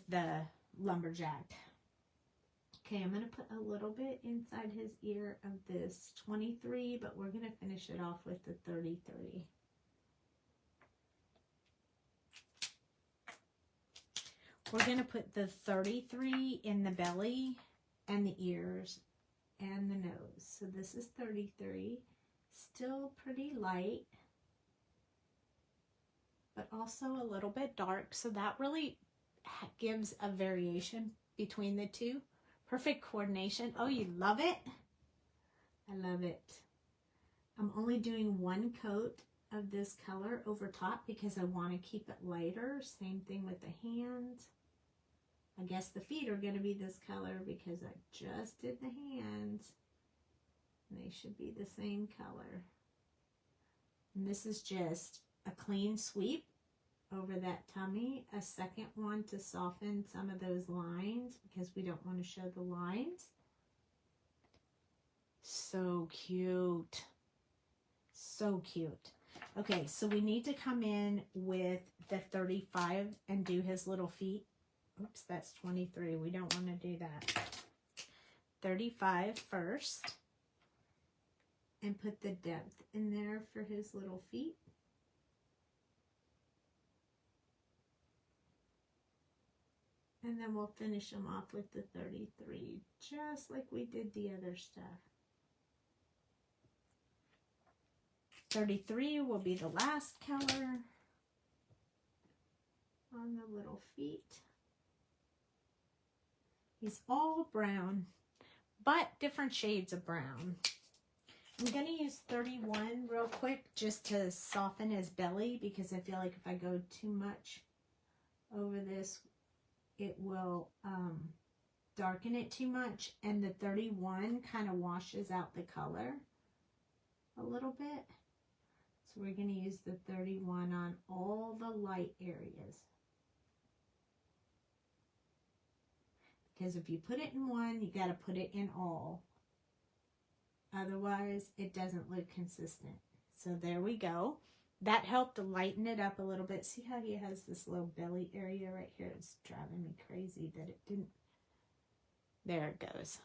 the lumberjack. Okay, I'm going to put a little bit inside his ear of this 23, but we're going to finish it off with the 33. We're going to put the 33 in the belly and the ears and the nose. So this is 33. Still pretty light, but also a little bit dark. So that really gives a variation between the two. Perfect coordination. Oh, you love it? I love it. I'm only doing one coat of this color over top because I want to keep it lighter. Same thing with the hands. I guess the feet are going to be this color because I just did the hands. And they should be the same color. And this is just a clean sweep over that tummy, a second one to soften some of those lines because we don't want to show the lines. So cute. So cute. Okay, so we need to come in with the 35 and do his little feet. Oops, that's 23. We don't want to do that. 35 first. And put the depth in there for his little feet. And then we'll finish them off with the 33, just like we did the other stuff. 33 will be the last color on the little feet. He's all brown, but different shades of brown. I'm going to use 31 real quick just to soften his belly because I feel like if I go too much over this, it will darken it too much, and the 31 kind of washes out the color a little bit. So we're going to use the 31 on all the light areas. Because if you put it in one, you got to put it in all. Otherwise, it doesn't look consistent. So there we go. That helped to lighten it up a little bit. See how he has this little belly area right here? It's driving me crazy that it didn't. There it goes.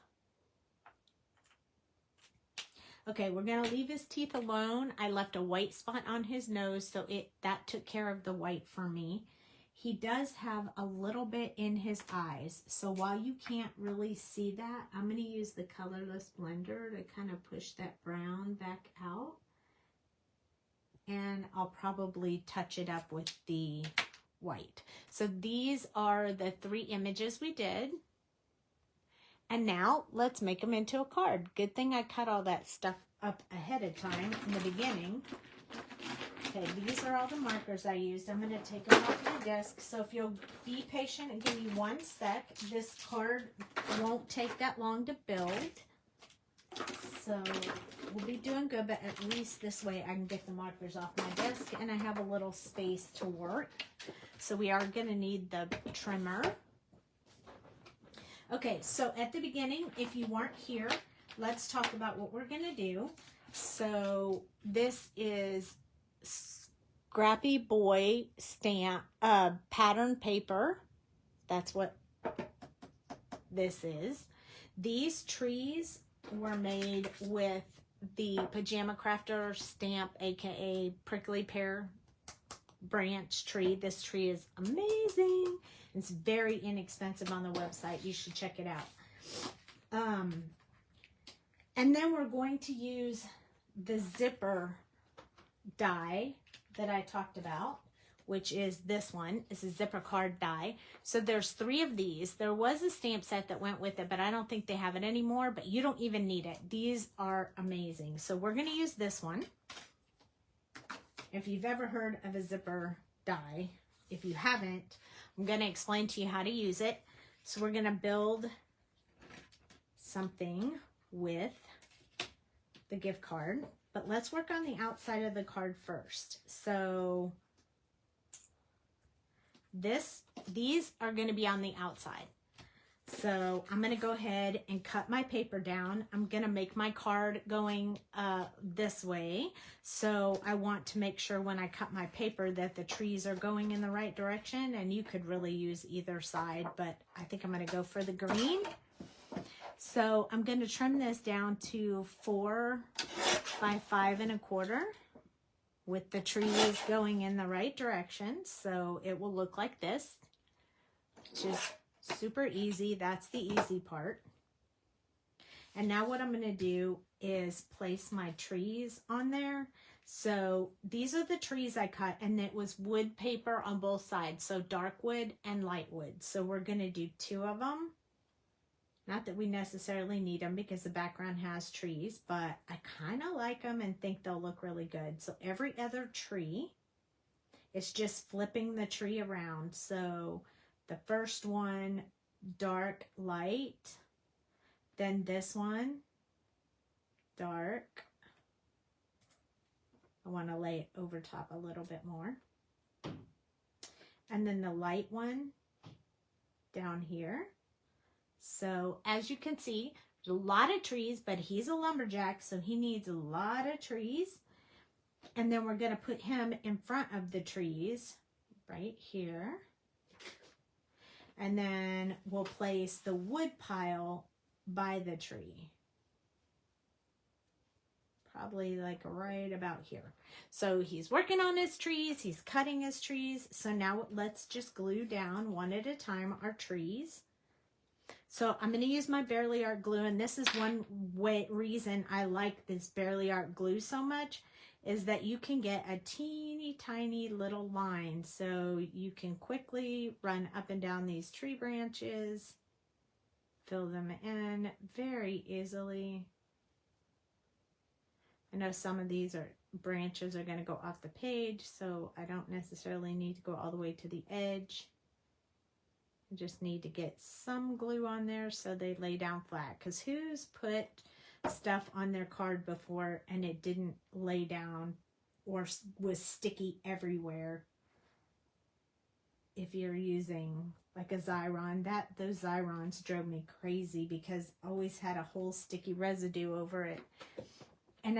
Okay, we're going to leave his teeth alone. I left a white spot on his nose, so that took care of the white for me. He does have a little bit in his eyes. So while you can't really see that, I'm going to use the Colorless blender to kind of push that brown back out. And I'll probably touch it up with the white. So these are the 3 images we did. And now let's make them into a card. Good thing I cut all that stuff up ahead of time in the beginning. Okay, these are all the markers I used. I'm going to take them off my desk. So if you'll be patient and give me 1 sec, this card won't take that long to build. So we'll be doing good, but at least this way I can get the markers off my desk and I have a little space to work. So we are going to need the trimmer. Okay, so at the beginning, if you weren't here, let's talk about what we're going to do. So this is Scrappy Boy stamp, pattern paper. That's what this is. These trees were made with the Pajama Crafter stamp, aka prickly pear branch tree. This tree is amazing. It's very inexpensive on the website. You should check it out. And then we're going to use the zipper die that I talked about, which is this one. It's a zipper card die. So there's 3 of these. There was a stamp set that went with it, but I don't think they have it anymore, but you don't even need it. These are amazing. So we're going to use this one. If you've ever heard of a zipper die, if you haven't, I'm going to explain to you how to use it. So we're going to build something with the gift card. But let's work on the outside of the card first. So these are going to be on the outside. So I'm going to go ahead and cut my paper down. I'm going to make my card going this way. So I want to make sure when I cut my paper that the trees are going in the right direction. And you could really use either side, but I think I'm going to go for the green. So I'm going to trim this down to 4 by 5 1/4 with the trees going in the right direction. So it will look like this, which is super easy. That's the easy part. And now what I'm going to do is place my trees on there. So these are the trees I cut, and it was wood paper on both sides. So dark wood and light wood. So we're going to do 2 of them. Not that we necessarily need them because the background has trees, but I kind of like them and think they'll look really good. So every other tree, it's just flipping the tree around. So the first one, dark, light. Then this one, dark. I want to lay it over top a little bit more. And then the light one down here. So as you can see, there's a lot of trees, but he's a lumberjack, so he needs a lot of trees. And then we're going to put him in front of the trees right here. And then we'll place the wood pile by the tree. Probably like right about here. So he's working on his trees. He's cutting his trees. So now let's just glue down one at a time our trees. So I'm going to use my Barely Art glue. And this is one reason I like this Barely Art glue so much, is that you can get a teeny tiny little line. So you can quickly run up and down these tree branches, fill them in very easily. I know some of these branches are going to go off the page, so I don't necessarily need to go all the way to the edge. I just need to get some glue on there so they lay down flat. Because who's put stuff on their card before and it didn't lay down or was sticky everywhere? If you're using like a Xyron, those Xyrons drove me crazy because I always had a whole sticky residue over it. And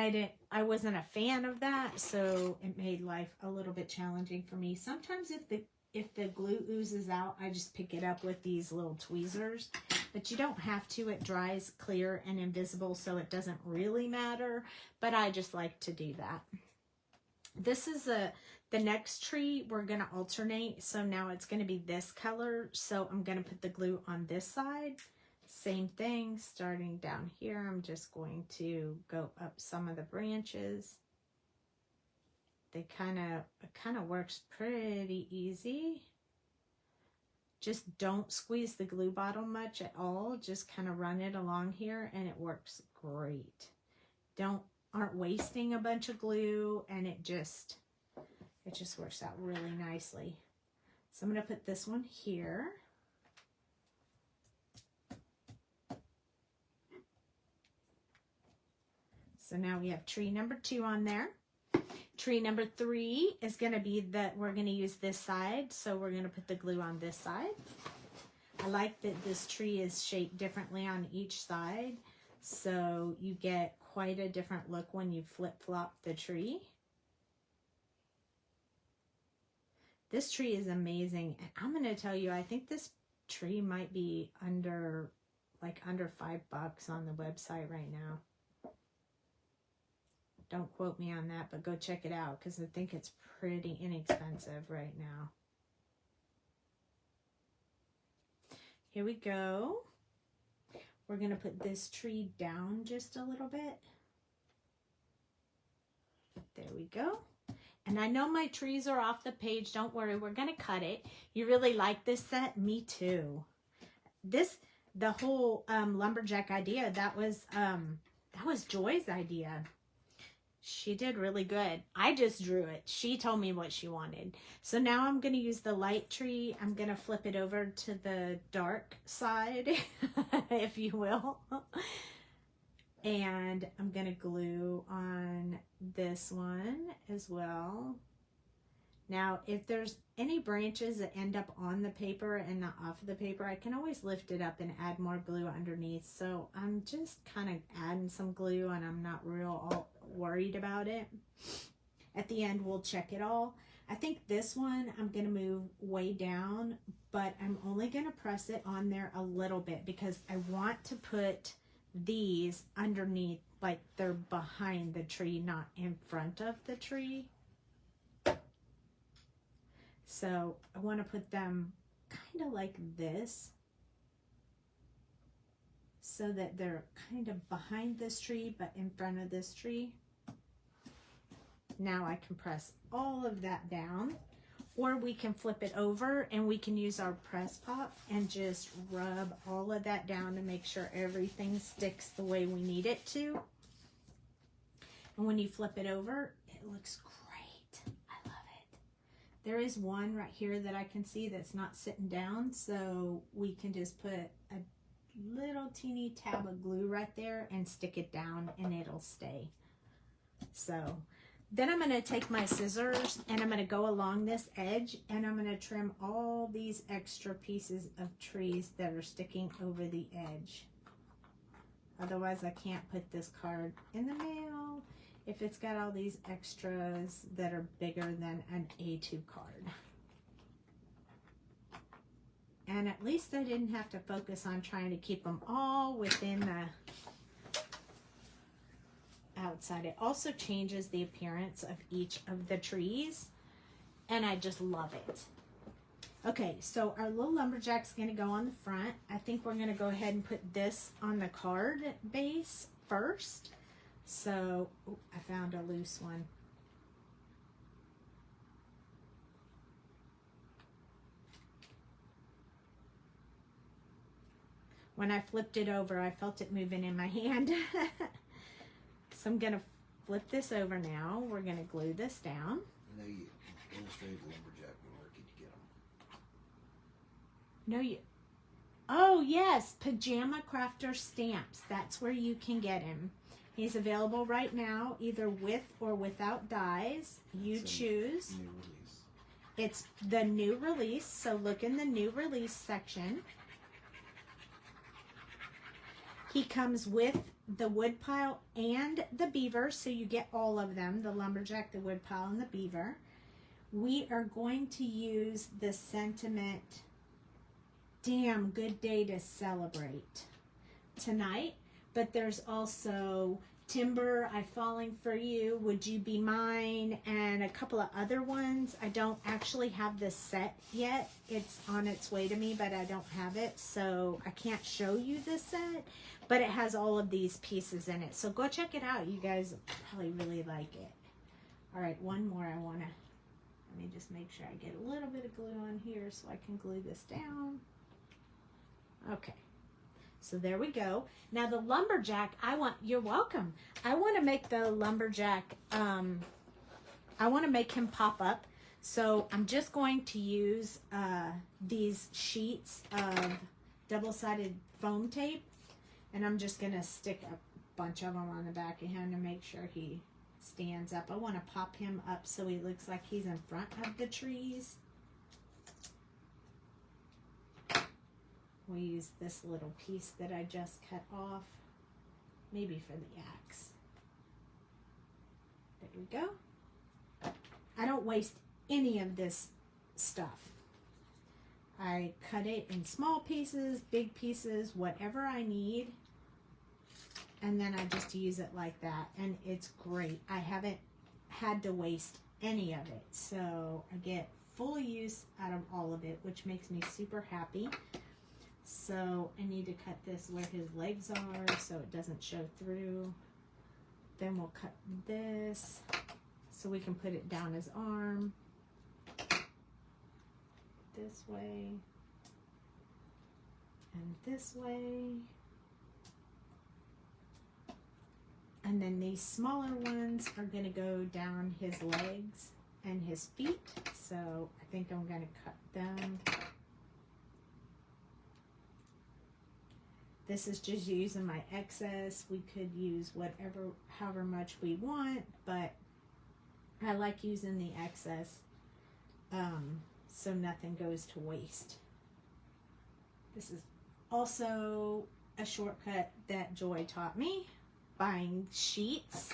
I wasn't a fan of that, so it made life a little bit challenging for me. Sometimes if the glue oozes out, I just pick it up with these little tweezers. But you don't have to. It dries clear and invisible, so it doesn't really matter. But I just like to do that. This is the next tree. We're going to alternate. So now it's going to be this color. So I'm going to put the glue on this side. Same thing, starting down here. I'm just going to go up some of the branches. It kind of works pretty easy. Just don't squeeze the glue bottle much at all. Just kind of run it along here and it works great. Aren't wasting a bunch of glue, and it just works out really nicely. So I'm going to put this one here. So now we have tree number 2 on there. Tree number 3 is going to be we're going to use this side. So we're going to put the glue on this side. I like that this tree is shaped differently on each side. So you get quite a different look when you flip-flop the tree. This tree is amazing. And I'm going to tell you, I think this tree might be under $5 on the website right now. Don't quote me on that, but go check it out because I think it's pretty inexpensive right now. Here we go. We're going to put this tree down just a little bit. There we go. And I know my trees are off the page. Don't worry, we're going to cut it. You really like this set? Me too. The whole lumberjack idea, that was Joy's idea. She did really good. I just drew it. She told me what she wanted. So now I'm going to use the light tree. I'm going to flip it over to the dark side, if you will. And I'm going to glue on this one as well. Now, if there's any branches that end up on the paper and not off of the paper, I can always lift it up and add more glue underneath. So I'm just kind of adding some glue, and I'm not real worried about it. At the end, we'll check it all. I think this one I'm going to move way down, but I'm only going to press it on there a little bit because I want to put these underneath, like they're behind the tree, not in front of the tree. So I want to put them kind of like this so that they're kind of behind this tree but in front of this tree. Now I can press all of that down, or we can flip it over and we can use our press pop and just rub all of that down to make sure everything sticks the way we need it to. And when you flip it over, it looks great. There is one right here that I can see that's not sitting down, so we can just put a little teeny tab of glue right there and stick it down and it'll stay. So then I'm going to take my scissors and I'm going to go along this edge and I'm going to trim all these extra pieces of trees that are sticking over the edge. Otherwise I can't put this card in the mail if it's got all these extras that are bigger than an A2 card. And at least I didn't have to focus on trying to keep them all within the outside. It also changes the appearance of each of the trees, and I just love it. Okay, so our little lumberjack's gonna go on the front. I think we're gonna go ahead and put this on the card base first. So, ooh, I found a loose one. When I flipped it over, I felt it moving in my hand. So I'm going to flip this over now. We're going to glue this down. You know, you illustrated Lumberjack, but where could you get them? No, you... Oh, yes, Pajama Crafter Stamps. That's where you can get him. He's available right now, either with or without dies. You choose. New release. It's the new release, so look in the new release section. He comes with the woodpile and the beaver, so you get all of them, the lumberjack, the woodpile, and the beaver. We are going to use the sentiment, damn good day to celebrate tonight. But there's also Timber, I'm Falling for You, Would You Be Mine, and a couple of other ones. I don't actually have this set yet. It's on its way to me, but I don't have it, so I can't show you this set. But it has all of these pieces in it. So go check it out. You guys probably really like it. All right, one more I want to, let me just make sure I get a little bit of glue on here so I can glue this down. Okay. So there we go. Now the lumberjack, you're welcome. I want to make the lumberjack, I want to make him pop up. So I'm just going to use these sheets of double-sided foam tape. And I'm just going to stick a bunch of them on the back of him to make sure he stands up. I want to pop him up so he looks like he's in front of the trees. We'll use this little piece that I just cut off, maybe for the axe. There we go. I don't waste any of this stuff. I cut it in small pieces, big pieces, whatever I need. And then I just use it like that. And it's great. I haven't had to waste any of it. So I get full use out of all of it, which makes me super happy. So I need to cut this where his legs are so it doesn't show through. Then we'll cut this so we can put it down his arm. This way. And this way. And then these smaller ones are going to go down his legs and his feet. So I think I'm going to cut them. This is just using my excess. We could use whatever, however much we want, but I like using the excess so nothing goes to waste. This is also a shortcut that Joy taught me, buying sheets.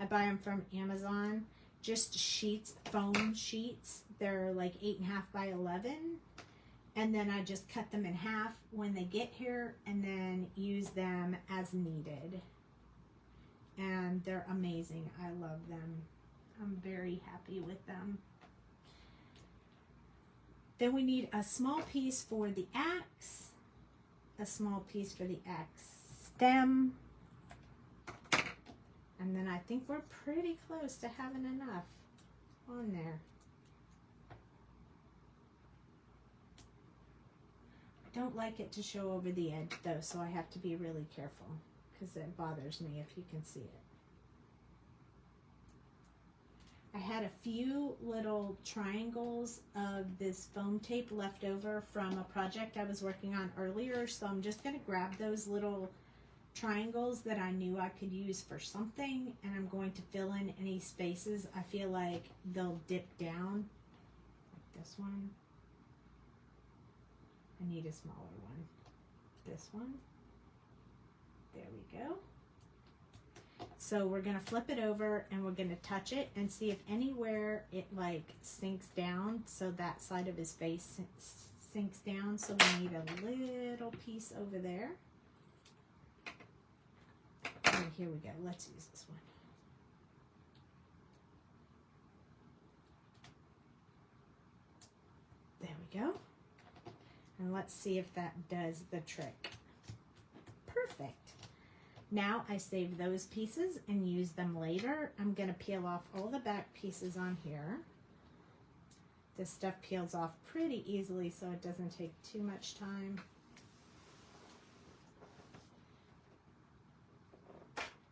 I buy them from Amazon, just sheets, foam sheets. They're like 8.5 by 11. And then I just cut them in half when they get here and then use them as needed. And they're amazing. I love them. I'm very happy with them. Then we need a small piece for the axe, a small piece for the axe stem. And then I think we're pretty close to having enough on there. I don't like it to show over the edge though, so I have to be really careful because it bothers me if you can see it. I had a few little triangles of this foam tape left over from a project I was working on earlier, so I'm just going to grab those little triangles that I knew I could use for something, and I'm going to fill in any spaces I feel like they'll dip down, like this one. I need a smaller one. This one. There we go. So we're going to flip it over and we're going to touch it and see if anywhere it like sinks down. So that side of his face sinks down. So we need a little piece over there. And here we go. Let's use this one. There we go. And let's see if that does the trick. Perfect. Now I save those pieces and use them later. I'm going to peel off all the back pieces on here. This stuff peels off pretty easily, so it doesn't take too much time.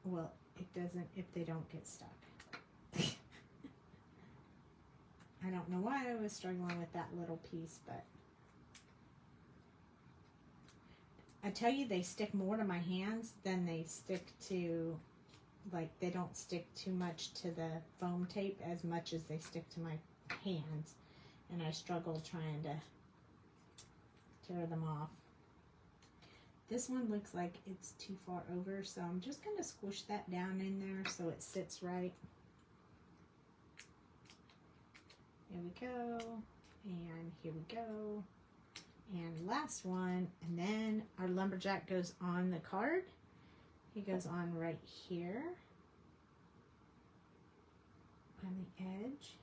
Well, it doesn't if they don't get stuck. I don't know why I was struggling with that little piece, but I tell you, they stick more to my hands than they stick to, like, they don't stick too much to the foam tape as much as they stick to my hands. And I struggle trying to tear them off. This one looks like it's too far over, so I'm just going to squish that down in there so it sits right. Here we go. And here we go. And last one, and then our lumberjack goes on the card. He goes on right here on the edge.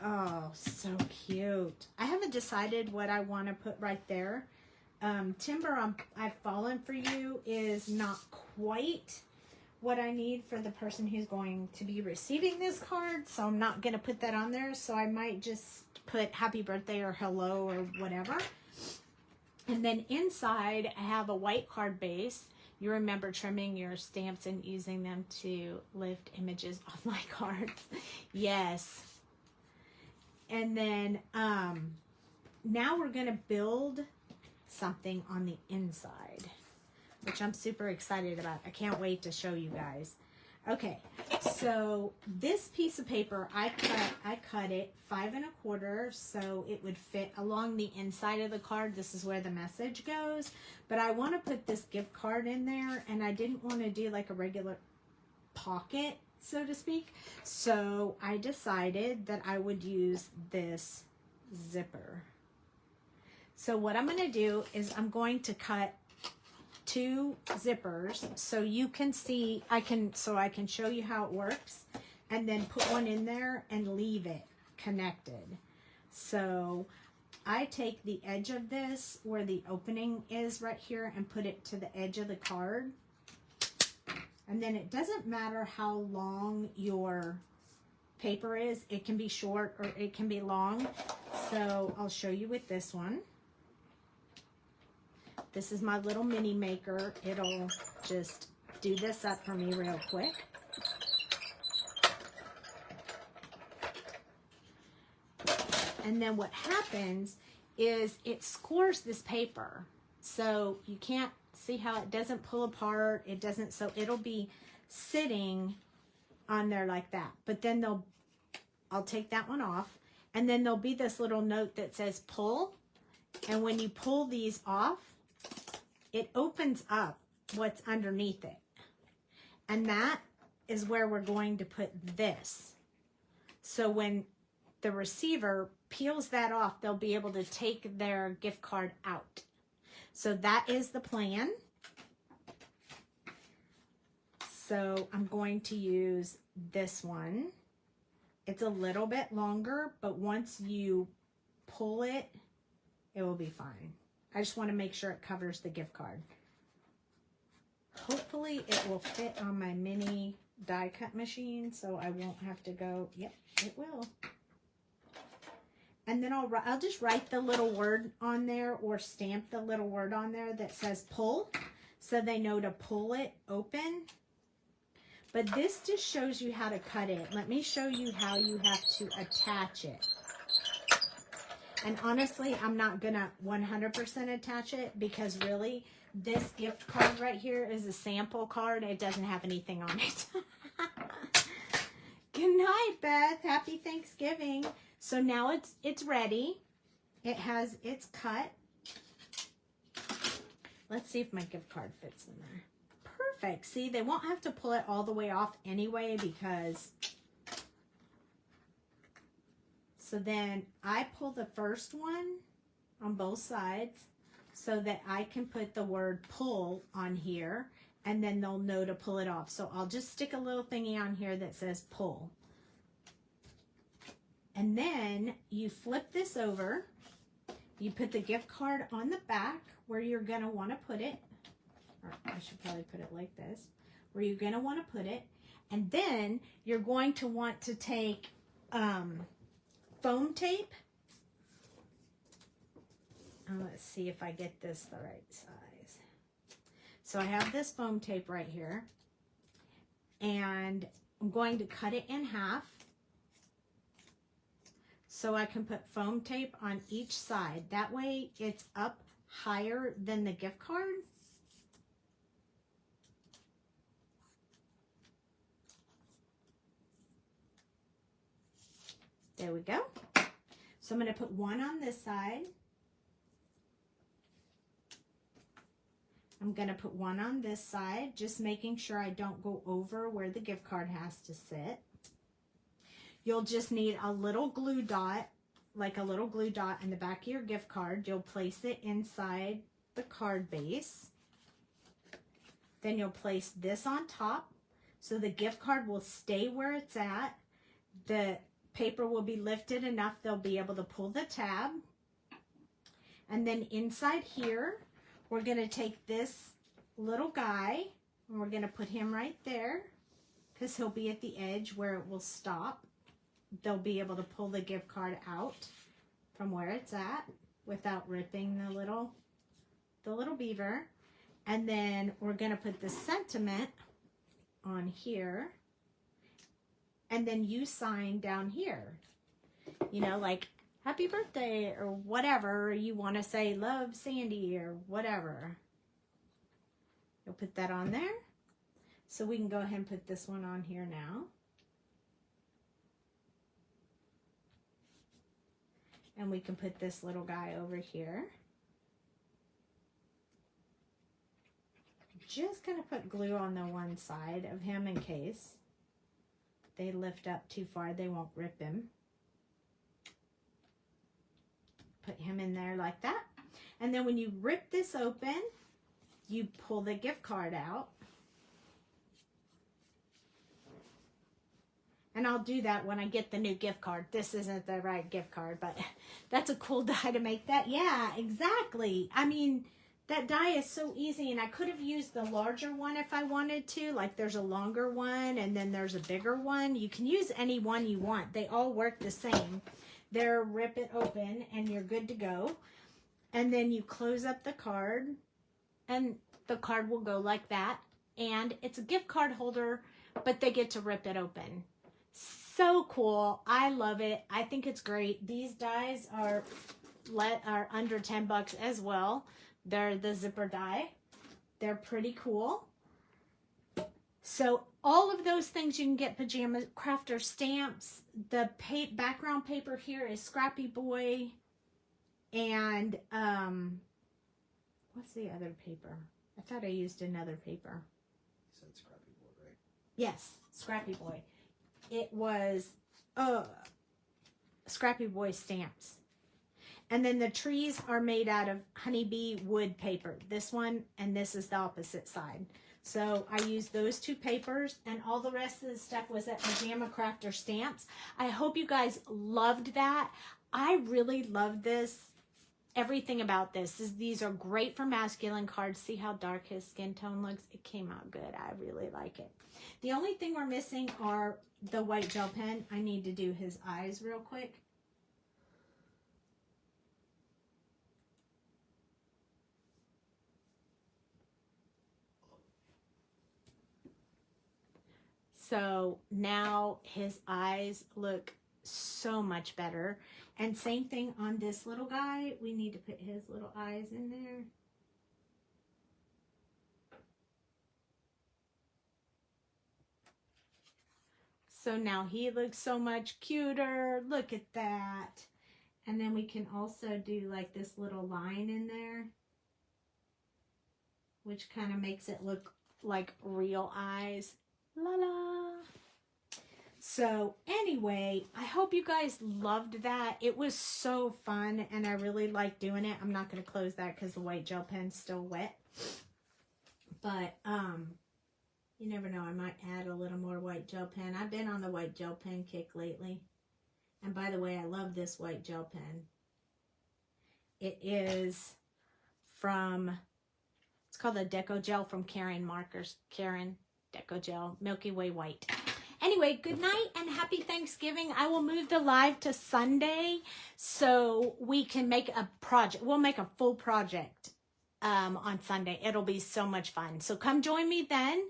Oh, so cute. I haven't decided what I want to put right there. Timber I've Fallen For You is not quite what I need for the person who's going to be receiving this card, so I'm not going to put that on there. So I might just put happy birthday or hello or whatever. And then inside I have a white card base. You remember trimming your stamps and using them to lift images off my cards. Yes. And then now we're going to build something on the inside, which I'm super excited about. I can't wait to show you guys. Okay, so this piece of paper, I cut it 5 1/4 so it would fit along the inside of the card. This is where the message goes. But I want to put this gift card in there, and I didn't want to do like a regular pocket, so to speak. So I decided that I would use this zipper. So what I'm going to do is I'm going to cut 2 zippers so you can see, I can show you how it works, and then put one in there and leave it connected. So I take the edge of this where the opening is right here and put it to the edge of the card. And then it doesn't matter how long your paper is. It can be short or it can be long. So I'll show you with this one. This is my little mini maker. It'll just do this up for me real quick. And then what happens is it scores this paper. So you can't see how it doesn't pull apart. It doesn't, so it'll be sitting on there like that. But then I'll take that one off, and then there'll be this little note that says pull. And when you pull these off, it opens up what's underneath it. And that is where we're going to put this. So when the receiver peels that off, they'll be able to take their gift card out. So that is the plan. So I'm going to use this one. It's a little bit longer, but once you pull it, it will be fine. I just want to make sure it covers the gift card. Hopefully it will fit on my mini die cut machine, so I won't have to go, yep, it will. And then I'll just write the little word on there, or stamp the little word on there that says pull, so they know to pull it open. But this just shows you how to cut it. Let me show you how you have to attach it. And honestly, I'm not gonna 100% attach it, because really this gift card right here is a sample card. It doesn't have anything on it. Good night, Beth. Happy Thanksgiving. So now it's ready. It's cut. Let's see if my gift card fits in there. Perfect. See, they won't have to pull it all the way off anyway, because so then I pull the first one on both sides so that I can put the word pull on here, and then they'll know to pull it off. So I'll just stick a little thingy on here that says pull. And then you flip this over, you put the gift card on the back where you're gonna wanna put it, or I should probably put it like this, where you're gonna wanna put it, and then you're going to want to take foam tape. Let's see if I get this the right size. So I have this foam tape right here, and I'm going to cut it in half so I can put foam tape on each side. That way it's up higher than the gift card. There we go. So I'm going to put one on this side. I'm going to put one on this side, just making sure I don't go over where the gift card has to sit. You'll just need a little glue dot, like a little glue dot in the back of your gift card. You'll place it inside the card base. Then you'll place this on top, so the gift card will stay where it's at. The paper will be lifted enough they'll be able to pull the tab. And then inside here, we're going to take this little guy, and we're going to put him right there, because he'll be at the edge where it will stop. They'll be able to pull the gift card out from where it's at without ripping the little beaver. And then we're going to put the sentiment on here, and then you sign down here, you know, like happy birthday or whatever you want to say, love Sandy or whatever. You'll put that on there. So we can go ahead and put this one on here now. And we can put this little guy over here. Just gonna put glue on the one side of him in case they lift up too far, they won't rip him. Put him in there like that. And then when you rip this open, you pull the gift card out. And I'll do that when I get the new gift card. This isn't the right gift card, but that's a cool die to make that. Yeah, exactly. I mean, that die is so easy, and I could have used the larger one if I wanted to. Like, there's a longer one, and then there's a bigger one. You can use any one you want. They all work the same. They're rip it open, and you're good to go. And then you close up the card, and the card will go like that. And it's a gift card holder, but they get to rip it open. So cool. I love it. I think it's great. These dies are under 10 bucks as well. They're the zipper die. They're pretty cool. So all of those things you can get Pajama Crafter Stamps. The background paper here is Scrappy Boy. And what's the other paper? I thought I used another paper. You said Scrappy Boy, right? Yes, Scrappy Boy. It was Scrappy Boy stamps. And then the trees are made out of HoneyBee wood paper. This one, and this is the opposite side. So I used those two papers, and all the rest of the stuff was at Pajama Crafter Stamps. I hope you guys loved that. I really love this. Everything about this is these are great for masculine cards. See how dark his skin tone looks? It came out good. I really like it. The only thing we're missing are the white gel pen. I need to do his eyes real quick. So now his eyes look so much better. And same thing on this little guy. We need to put his little eyes in there. So now he looks so much cuter. Look at that. And then we can also do like this little line in there, which kind of makes it look like real eyes. La la. So anyway, I hope you guys loved that. It was so fun, and I really like doing it. I'm not going to close that because the white gel pen's still wet. But you never know. I might add a little more white gel pen. I've been on the white gel pen kick lately. And by the way, I love this white gel pen. It is from, it's called the Deco Gel from Karin Markers. Karin Deco Gel, Milky Way White. Anyway, good night and happy Thanksgiving. I will move the live to Sunday so we can make a project. We'll make a full project on Sunday. It'll be so much fun. So come join me then.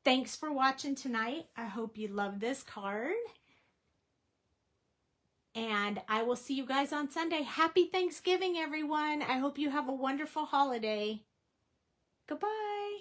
Thanks for watching tonight. I hope you love this card. And I will see you guys on Sunday. Happy Thanksgiving, everyone. I hope you have a wonderful holiday. Goodbye.